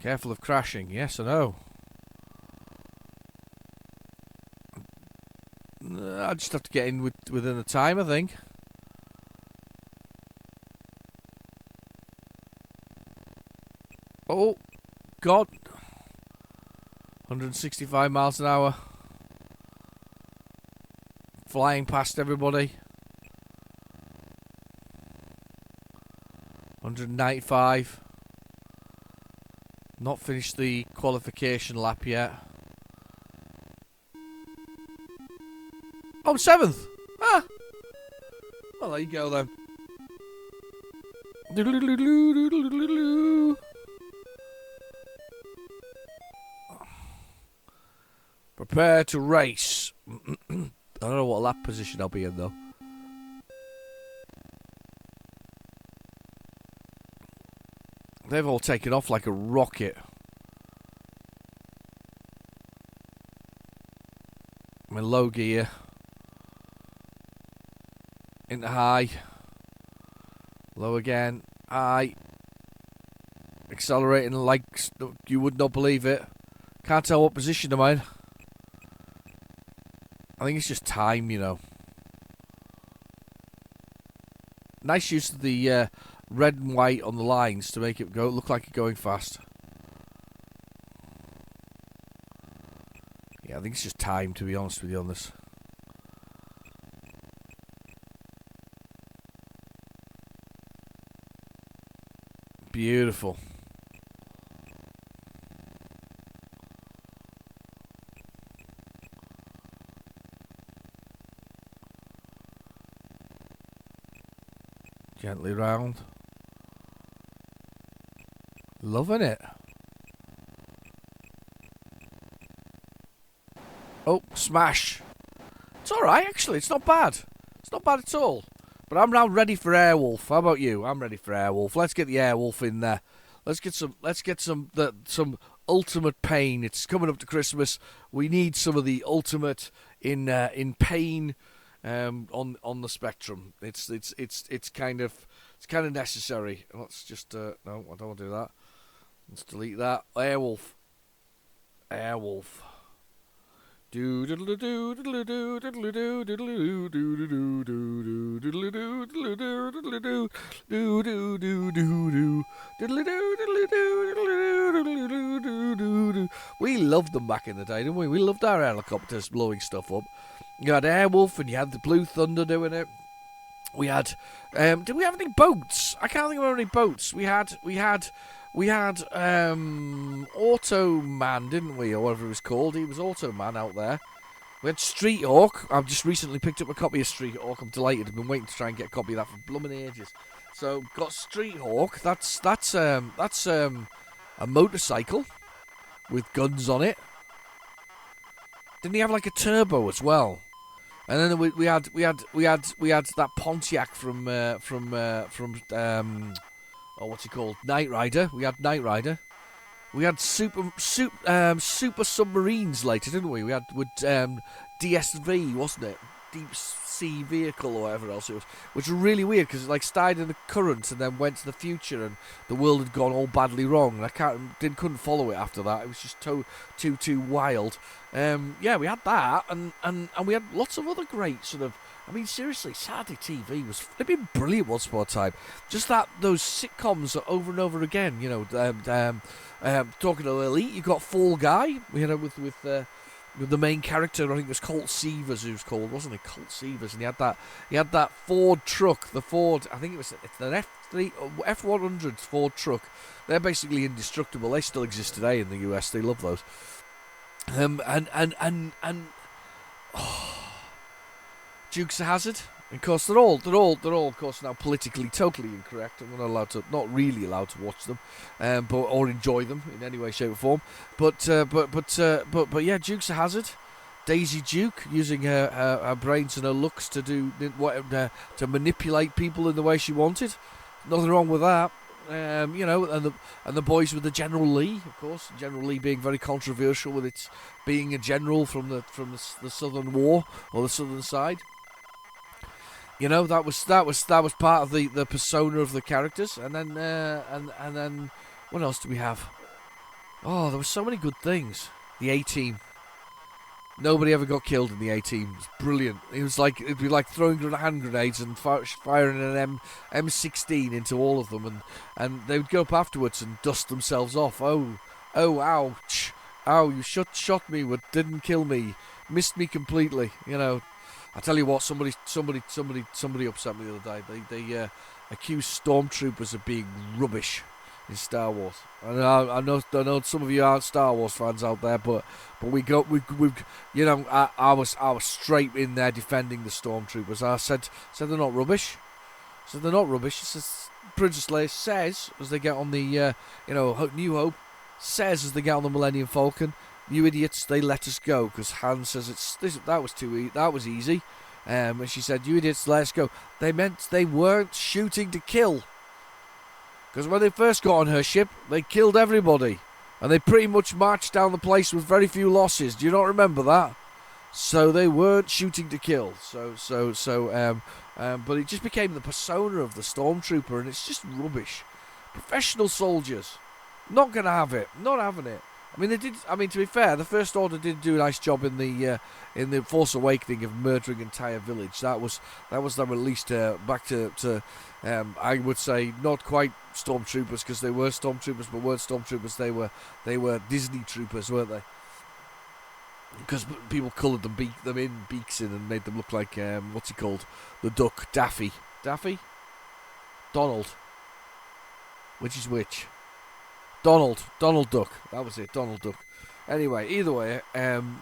Careful of crashing. Yes, I know. I just have to get in within the time, I think. Oh, God. 165 miles an hour. Flying past everybody. 195. Not finished the qualification lap yet. Oh, 7th. Ah. Well, there you go then. Prepare to race. I don't know what lap position I'll be in though. They've all taken off like a rocket. I'm in low gear. Into high. Low again. High. Accelerating like you would not believe it. Can't tell what position I'm in. I think it's just time, you know. Nice use of the red and white on the lines to make it look like it's going fast. Yeah, I think it's just time, to be honest with you on this. Beautiful. Gently round. Loving it. Oh, smash. It's alright, actually. It's not bad. It's not bad at all. But I'm now ready for Airwolf. How about you? I'm ready for Airwolf. Let's get the Airwolf in there. Let's get some ultimate pain. It's coming up to Christmas. We need some of the ultimate in pain on the spectrum. It's kind of necessary. Let's just no, I don't want to do that. Let's delete that. Airwolf. Do diddle do diddle do diddle do diddle do diddle do diddle do diddle do diddle do do do diddle do diddle do. We loved them back in the day, didn't we? We loved our helicopters blowing stuff up. You had Airwolf and you had the Blue Thunder doing it. We had did we have any boats? I can't think of any boats. We had Automan, didn't we, or whatever it was called. He was Automan out there. We had Street Hawk. I've just recently picked up a copy of Street Hawk. I'm delighted. I've been waiting to try and get a copy of that for blooming ages. So got Street Hawk. That's a motorcycle with guns on it. Didn't he have like a turbo as well? And then we had that Pontiac from what's he called? Knight Rider. We had Knight Rider. We had super submarines later, didn't we? We had with DSV, wasn't it? Deep Sea Vehicle or whatever else it was, which was really weird because it like started in the current and then went to the future and the world had gone all badly wrong. And I couldn't follow it after that. It was just too wild. Yeah, we had that and we had lots of other great sort of. I mean, seriously, Saturday TV was flipping brilliant once upon a time. Just those sitcoms over and over again, you know. Talking to Elite, you got Fall Guy. We had it with the main character. I think it was Colt Seavers, who was called, wasn't it? Colt Seavers, and he had that Ford truck. The Ford, I think it's an F100 Ford truck. They're basically indestructible. They still exist today in the US. They love those. Dukes of Hazzard. Of course, they're all, of course, now politically totally incorrect. I'm not really allowed to watch them, or enjoy them in any way, shape, or form. But yeah, Dukes of Hazzard, Daisy Duke using her brains and her looks to do to manipulate people in the way she wanted. Nothing wrong with that. You know, and the boys with the General Lee, of course. General Lee being very controversial with its being a general from the Southern War or the Southern side. You know, that was part of the persona of the characters, and then what else do we have? Oh, there were so many good things. The A-Team, Nobody ever got killed in the A-Team. It was brilliant. It'd be like throwing hand grenades and firing an M16 into all of them, and they would go up afterwards and dust themselves off. Oh, ouch. Ow, you shot me, but didn't kill me. Missed me completely. You know, I tell you what, somebody upset me the other day. They accused stormtroopers of being rubbish in Star Wars. And I know some of you aren't Star Wars fans out there, but we you know, I was straight in there defending the stormtroopers. I said they're not rubbish. They're not rubbish. It says, Princess Leia says as they get on the New Hope, says as they get on the Millennium Falcon, you idiots, they let us go, because Han says that was easy. And she said, you idiots, let us go. They meant they weren't shooting to kill. Because when they first got on her ship, they killed everybody. And they pretty much marched down the place with very few losses. Do you not remember that? So they weren't shooting to kill. But it just became the persona of the stormtrooper, and it's just rubbish. Professional soldiers. Not going to have it. Not having it. I mean, they did. I mean, to be fair, the First Order did do a nice job in the Force Awakening of murdering an entire village. That was them released back to I would say not quite stormtroopers, because they were stormtroopers, but weren't stormtroopers. They were Disney troopers, weren't they? Because people coloured them beaks in and made them look like what's he called? The duck, Daffy, Donald. Which is which? Donald Duck. That was it, Donald Duck. Anyway, either way,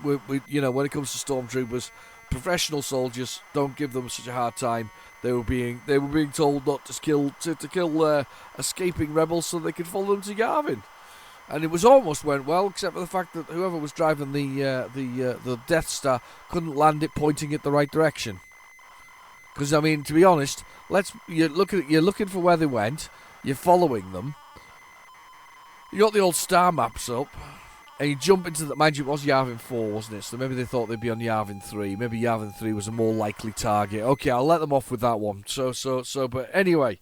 we when it comes to stormtroopers, professional soldiers, don't give them such a hard time. They were being told not to kill escaping rebels so they could follow them to Yavin, and it was almost went well, except for the fact that whoever was driving the Death Star couldn't land it pointing it the right direction. Because I mean, to be honest, you're looking for where they went, you're following them. You got the old star maps up, and you jump into the... Mind you, it was Yavin 4, wasn't it? So maybe they thought they'd be on Yavin 3. Maybe Yavin 3 was a more likely target. Okay, I'll let them off with that one. But anyway,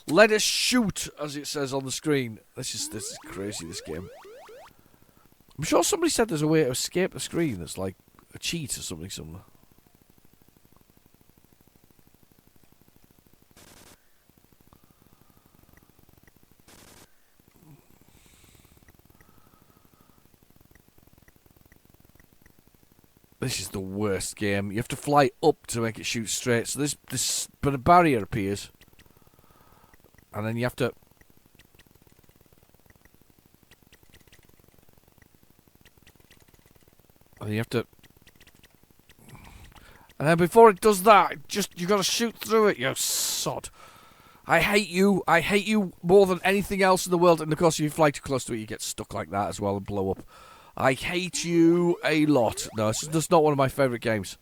let us shoot, as it says on the screen. This is crazy, this game. I'm sure somebody said there's a way to escape the screen that's like a cheat or something similar. This is the worst game. You have to fly up to make it shoot straight. So but a barrier appears, and then you have to. And then before it does that, you got to shoot through it. You sod. I hate you. I hate you more than anything else in the world. And of course, if you fly too close to it, you get stuck like that as well and blow up. I hate you a lot. No, it's just not one of my favourite games.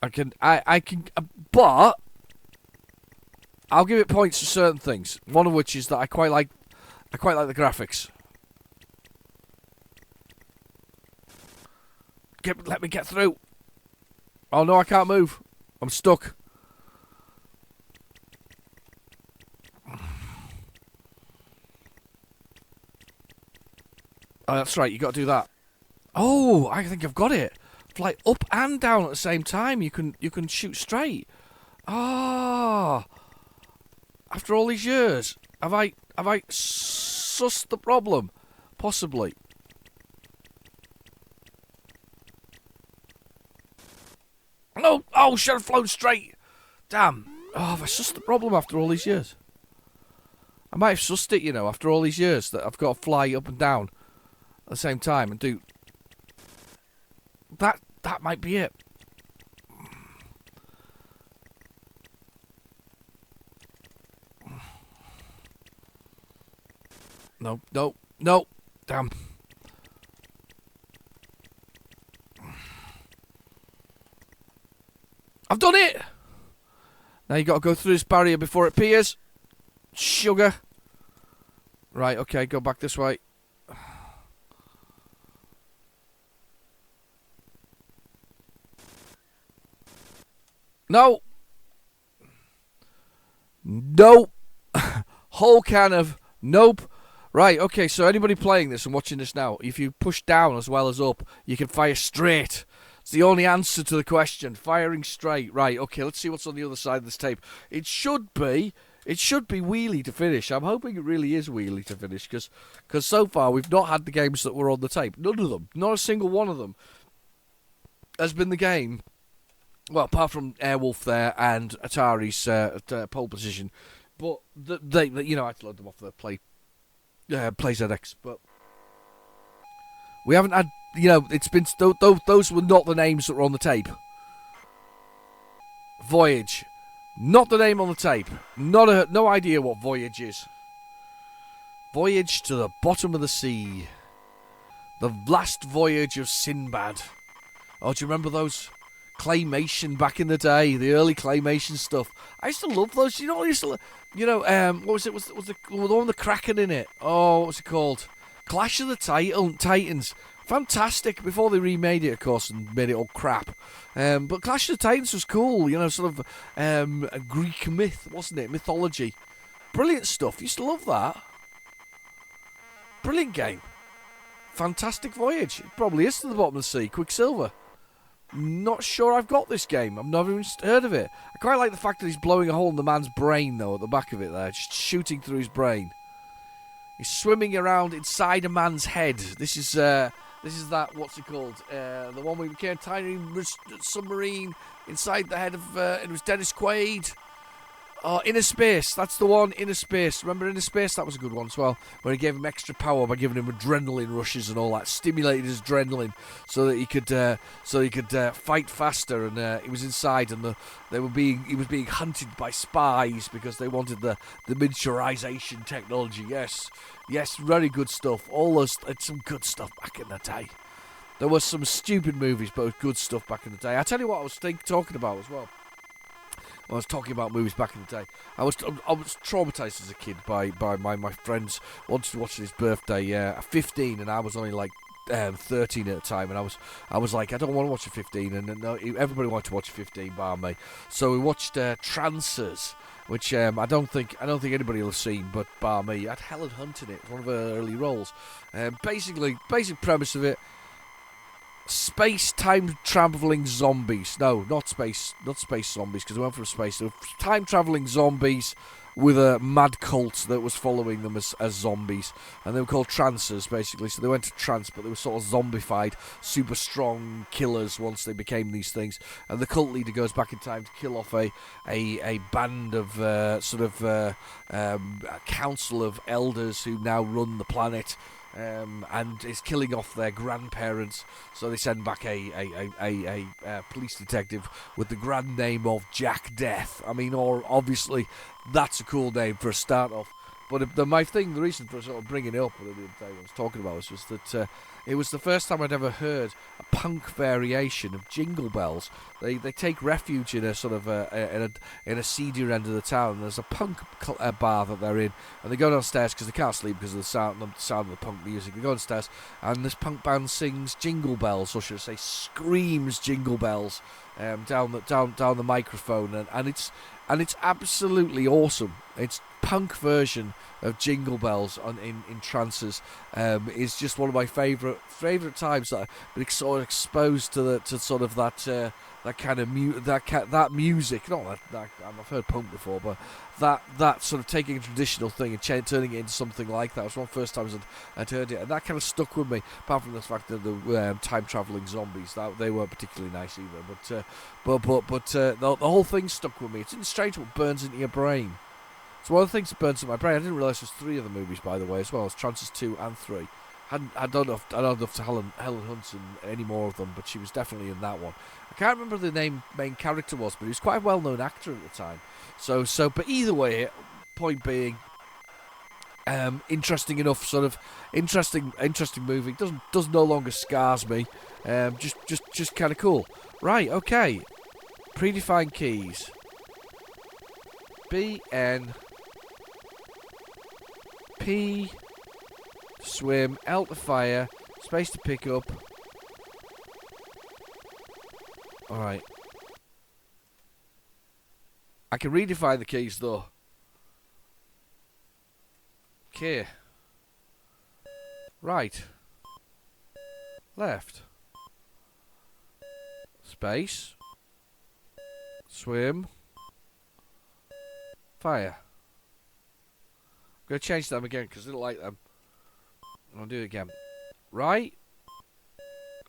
I can, but I'll give it points for certain things. One of which is that I quite like the graphics. Let me get through. Oh no, I can't move. I'm stuck. Oh, that's right, you got to do that. Oh, I think I've got it. Fly up and down at the same time. You can shoot straight. Ah, after all these years, have I sussed the problem? Possibly. No, oh, should have flown straight. Damn. Oh, have I sussed the problem after all these years? I might have sussed it, after all these years, that I've got to fly up and down at the same time and do that. That might be it. No. Damn. I've done it. Now you got to go through this barrier before it appears. Sugar. Right, okay, go back this way. No. Nope. Whole can of nope. Right, okay, so anybody playing this and watching this now, if you push down as well as up, you can fire straight. It's the only answer to the question. Firing straight. Right, okay, let's see what's on the other side of this tape. It should be wheelie to finish. I'm hoping it really is wheelie to finish, because so far we've not had the games that were on the tape. None of them. Not a single one of them has been the game. Well, apart from Airwolf there and Atari's pole position. But they I had to load them off the PlayZX, but we haven't had, it's been, those were not the names that were on the tape. Voyage, not the name on the tape. No idea what Voyage is. Voyage to the bottom of the sea. The last voyage of Sinbad. Oh, do you remember those? Claymation back in the day, the early Claymation stuff. I used to love those. I used to, what was it? Was the one with the Kraken in it? Oh, what was it called? Clash of the Titans. Fantastic. Before they remade it, of course, and made it all crap. But Clash of the Titans was cool. Sort of a Greek myth, wasn't it? Mythology. Brilliant stuff. Used to love that. Brilliant game. Fantastic voyage. It probably is to the bottom of the sea. Quicksilver. Not sure I've got this game. I've never even heard of it. I quite like the fact that he's blowing a hole in the man's brain, though, at the back of it there. Just shooting through his brain. He's swimming around inside a man's head. This is that, what's it called? The one where he became a tiny submarine inside the head of, it was Dennis Quaid. Oh, Inner Space, that's the one, Inner Space. Remember Inner Space? That was a good one as well, where he gave him extra power by giving him adrenaline rushes and all that, stimulated his adrenaline so that he could fight faster. And he was inside, and he was being hunted by spies because they wanted the miniaturization technology. Yes, very good stuff. It's some good stuff back in the day. There was some stupid movies, but it was good stuff back in the day. I tell you what, I was talking about as well. I was talking about movies back in the day. I was traumatized as a kid by my friends wanted to watch his birthday 15, and I was only like 13 at the time, and I was like, I don't want to watch a 15, and no, everybody wanted to watch a 15 bar me. So we watched Trancers, which I don't think anybody will have seen, but bar me. It had Helen Hunt in it. It was one of her early roles. Basic premise of it. Space time traveling zombies. No, not space zombies, because they went from space. They were time traveling zombies with a mad cult that was following them as zombies, and they were called Trancers, basically. So they went to trance, but they were sort of zombified, super strong killers once they became these things. And the cult leader goes back in time to kill off a band of a council of elders who now run the planet. And is killing off their grandparents, so they send back a police detective with the grand name of Jack Death. I mean, obviously that's a cool name for a start off. But the reason for sort of bringing it up, what I was talking about, was just that it was the first time I'd ever heard a punk variation of Jingle Bells. They take refuge in a sort of in a seedier end of the town. There's a punk bar that they're in, and they go downstairs because they can't sleep because of the sound of the punk music. They go downstairs, and this punk band sings Jingle Bells, or should I say, screams Jingle Bells down the microphone, and it's absolutely awesome. It's punk version of Jingle Bells in Trancers is just one of my favourite times that I've been sort of exposed to sort of that kind of music. Not that I've heard punk before, but that sort of taking a traditional thing and turning it into something like that. It was one of the first times I'd heard it, and that kind of stuck with me. Apart from the fact that the time travelling zombies, that they weren't particularly nice either. But the whole thing stuck with me. It's strange what burns into your brain. It's one of the things that burns in my brain. I didn't realise there's 3 of the movies, by the way, as well as Trancers 2 and 3. I don't know if Helen Hunt's in any more of them, but she was definitely in that one. I can't remember the main character was, but he was quite a well-known actor at the time. But either way, point being, interesting enough, sort of interesting movie. Does no longer scars me. Just kind of cool. Right, okay. Predefined keys. BN. P, swim, L to fire, space to pick up. Alright. I can redefine the keys though. Okay. Right. Left. Space. Swim. Fire. I'm going to change them again because I didn't like them. I'll do it again. Right.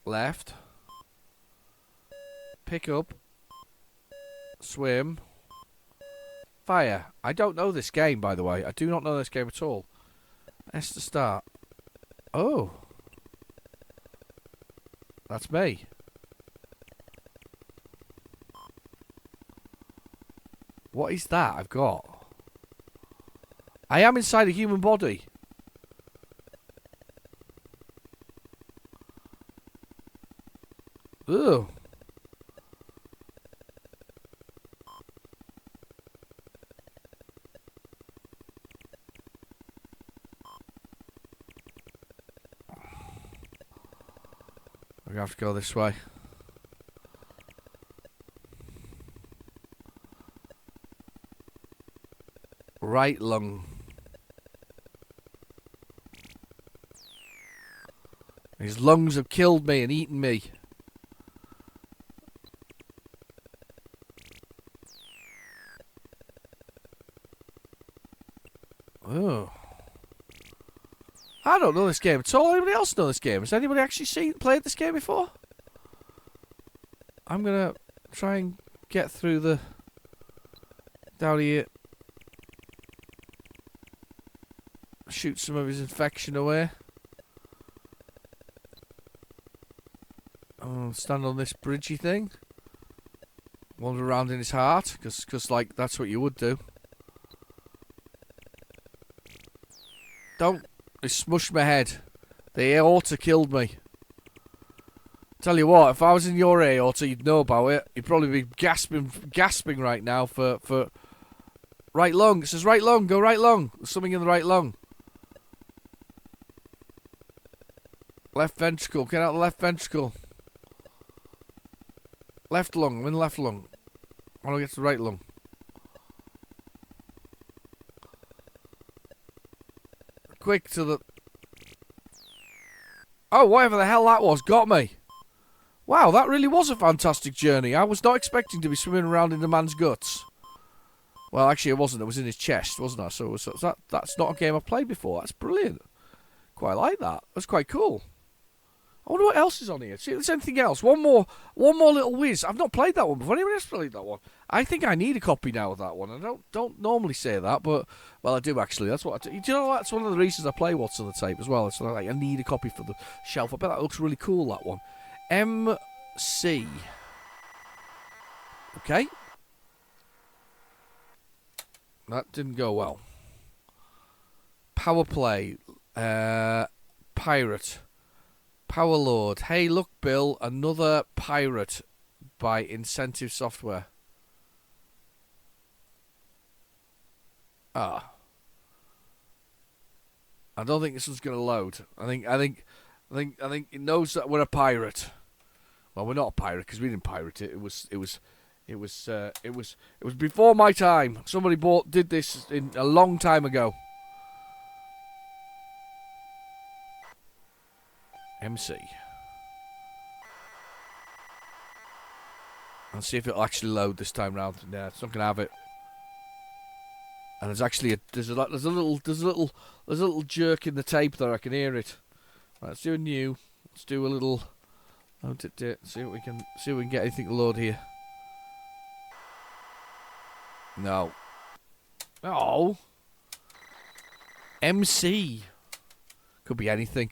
Left. Pick up. Swim. Fire. I don't know this game, by the way. I do not know this game at all. S to start. Oh. That's me. What is that I've got? I am inside a human body. Ugh. We're going to have to go this way. Right lung. His lungs have killed me and eaten me. Oh. I don't know this game at all. Anybody else know this game? Has anybody actually played this game before? I'm gonna try and get through the down here. Shoot some of his infection away. Oh, stand on this bridgey thing. Wander around in his heart, because like that's what you would do. Don't. They smushed my head. The aorta killed me. Tell you what, if I was in your aorta, you'd know about it. You'd probably be gasping right now for right lung. It says right lung, go right lung. There's something in the right lung. Left ventricle, get out the left ventricle. Left lung, I'm in the left lung. I want to get to the right lung. Quick to the... Oh, whatever the hell that was, got me. Wow, that really was a fantastic journey. I was not expecting to be swimming around in the man's guts. Well, actually it wasn't. It was in his chest, wasn't it? So that's not a game I've played before. That's brilliant. Quite like that. That's quite cool. I wonder what else is on here. See if there's anything else. One more little whiz. I've not played that one before. Anyone else played that one? I think I need a copy now of that one. I don't normally say that, but well, I do actually. That's what I do. You know what? That's one of the reasons I play What's on the Tape as well. It's like I need a copy for the shelf. I bet that looks really cool. That one. MC. Okay. That didn't go well. Power play. Pirate. Power Lord. Hey, look, Bill. Another pirate by Incentive Software. Ah. I don't think this one's going to load. I think it knows that we're a pirate. Well, we're not a pirate because we didn't pirate it. It was before my time. Somebody did this a long time ago. MC. Let's see if it'll actually load this time round. Yeah, it's not gonna have it. And there's actually there's a little jerk in the tape there. I can hear it. Right, let's do a new. Let's do a little. See what we can get anything to load here. No. Oh. MC. Could be anything.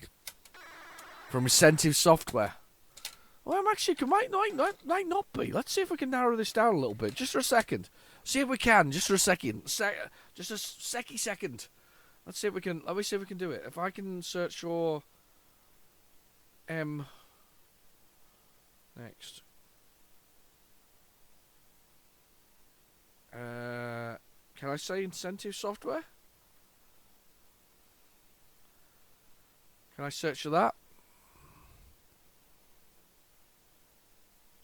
From Incentive Software. Well, I'm actually might not be. Let's see if we can narrow this down a little bit, just for a second. See if we can, just for a second. Just a second. Let's see if we can. Let me see if we can do it. If I can search for M. Next. Can I say Incentive Software? Can I search for that?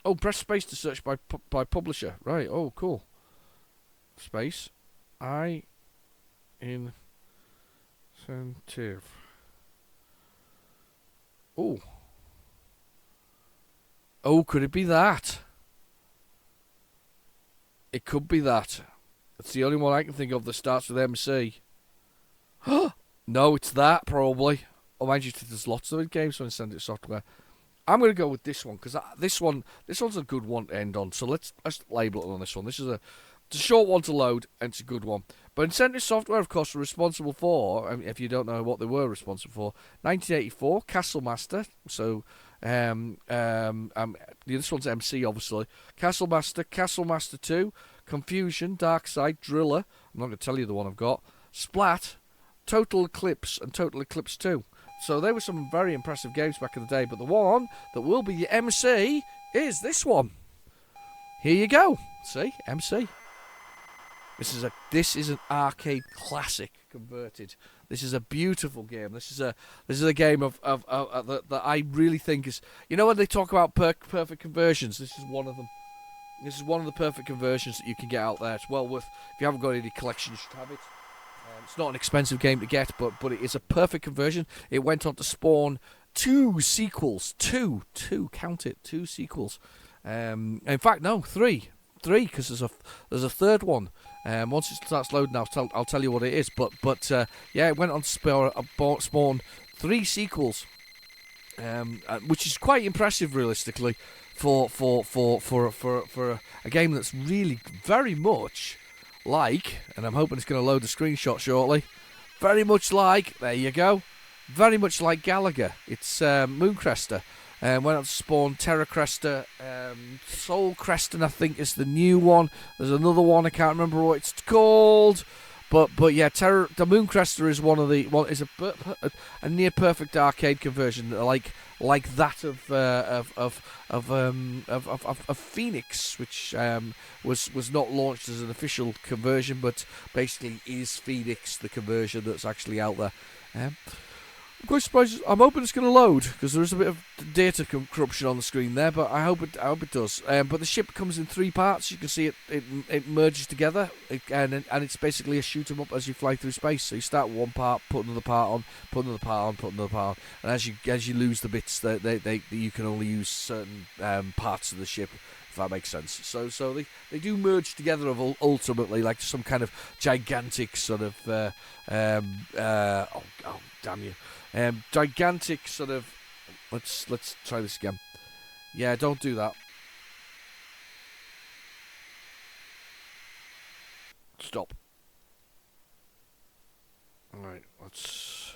Oh, press space to search by publisher. Right. Oh, cool. Space. Incentive. Oh. Oh, could it be that? It could be that. It's the only one I can think of that starts with MC. No, it's that, probably. Oh, mind you, there's lots of games on Send It Software. I'm going to go with this one, because this one's a good one to end on. So let's label it on this one. It's a short one to load, and it's a good one. But Incentive Software, of course, were responsible for, if you don't know what they were responsible for, 1984, Castle Master. So, this one's MC, obviously. Castle Master 2, Confusion, Dark Side, Driller. I'm not going to tell you the one I've got. Splat, Total Eclipse, and Total Eclipse 2. So they were some very impressive games back in the day. But the one that will be your MC is this one. Here you go. See, MC. This is an arcade classic converted. This is a beautiful game. This is a game of that I really think is. You know when they talk about perfect conversions, this is one of them. This is one of the perfect conversions that you can get out there. It's well worth. If you haven't got any collection, you should have it. It's not an expensive game to get, but it is a perfect conversion. It went on to spawn 2 sequels. Two, count it, 2 sequels. In fact, no, 3, because there's a third one. Once it starts loading, I'll tell you what it is. But it went on to spawn 3 sequels, which is quite impressive, realistically, for a game that's really very much like, and I'm hoping it's going to load the screenshot shortly. Very much like, there you go. Very much like Gallagher. It's Mooncrester. Went on to spawn Terra Cresta, Soul Creston, I think is the new one. There's another one, I can't remember what it's called. But yeah, the Mooncrester is is a near perfect arcade conversion, like that of Phoenix, which was not launched as an official conversion, but basically is Phoenix the conversion that's actually out there. I'm quite surprised. I'm hoping it's going to load, because there is a bit of data corruption on the screen there, but I hope it does. But the ship comes in 3 parts. You can see it merges together, and it's basically a shoot 'em up as you fly through space. So you start with one part, put another part on, put another part on, put another part on, and as you lose the bits, you can only use certain parts of the ship. If that makes sense. So they do merge together ultimately, like some kind of gigantic sort of damn you. Gigantic sort of. Let's try this again. Yeah, don't do that. Stop. All right, let's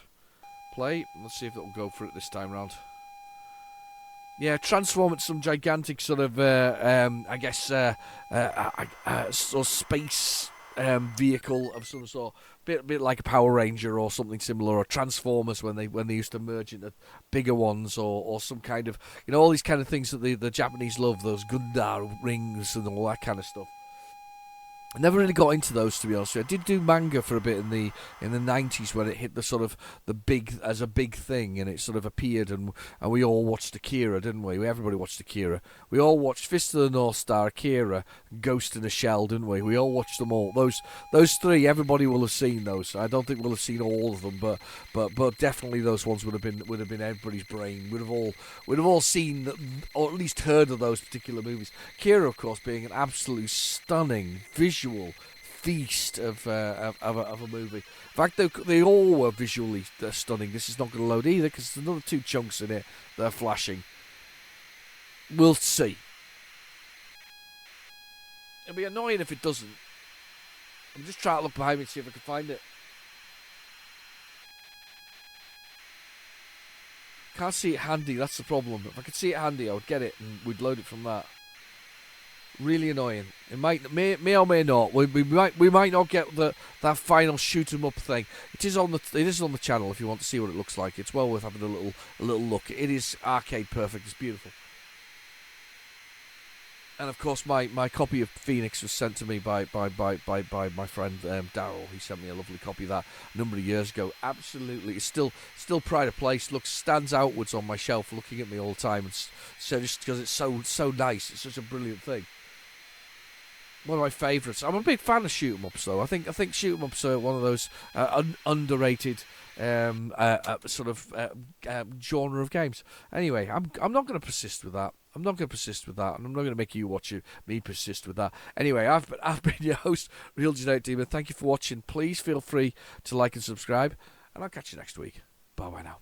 play. Let's see if it'll go for it this time round. Yeah, transform it some gigantic sort of, sort of space vehicle of some sort, bit like a Power Ranger or something similar, or Transformers when they used to merge into bigger ones, or some kind of, all these kind of things that the Japanese love, those Gundam rings and all that kind of stuff. I never really got into those, to be honest with you. I did do manga for a bit in the 90s when it hit the sort of the big thing, and it sort of appeared, and we all watched Akira, didn't we? Everybody watched Akira. We all watched Fist of the North Star, Akira, Ghost in a Shell, didn't we? We all watched them all. Those 3, everybody will have seen those. I don't think we'll have seen all of them, but definitely those ones would have been everybody's brain. We'd have all seen, or at least heard of those particular movies. Akira, of course, being an absolutely stunning visual feast of a movie. In fact, they all were visually stunning. This is not going to load either, because there's another 2 chunks in it that are flashing. We'll see. It'll be annoying if it doesn't. I'm just trying to look behind me and see if I can find it. Can't see it handy, that's the problem. If I could see it handy, I would get it and we'd load it from that. Really annoying. It may or may not. We might not get that final shoot 'em up thing. It is on the channel if you want to see what it looks like. It's well worth having a little look. It is arcade perfect. It's beautiful. And of course, my copy of Phoenix was sent to me by my friend Daryl. He sent me a lovely copy of that a number of years ago. Absolutely, it's still pride of place. Stands outwards on my shelf, looking at me all the time. So just because it's so nice, it's such a brilliant thing. One of my favourites. I'm a big fan of shoot 'em ups, though. I think shoot 'em ups are one of those underrated sort of genre of games. Anyway, I'm not going to persist with that. I'm not going to persist with that, and I'm not going to make you watch me persist with that. Anyway, I've been your host, Real Genetic Demon. Thank you for watching. Please feel free to like and subscribe, and I'll catch you next week. Bye bye now.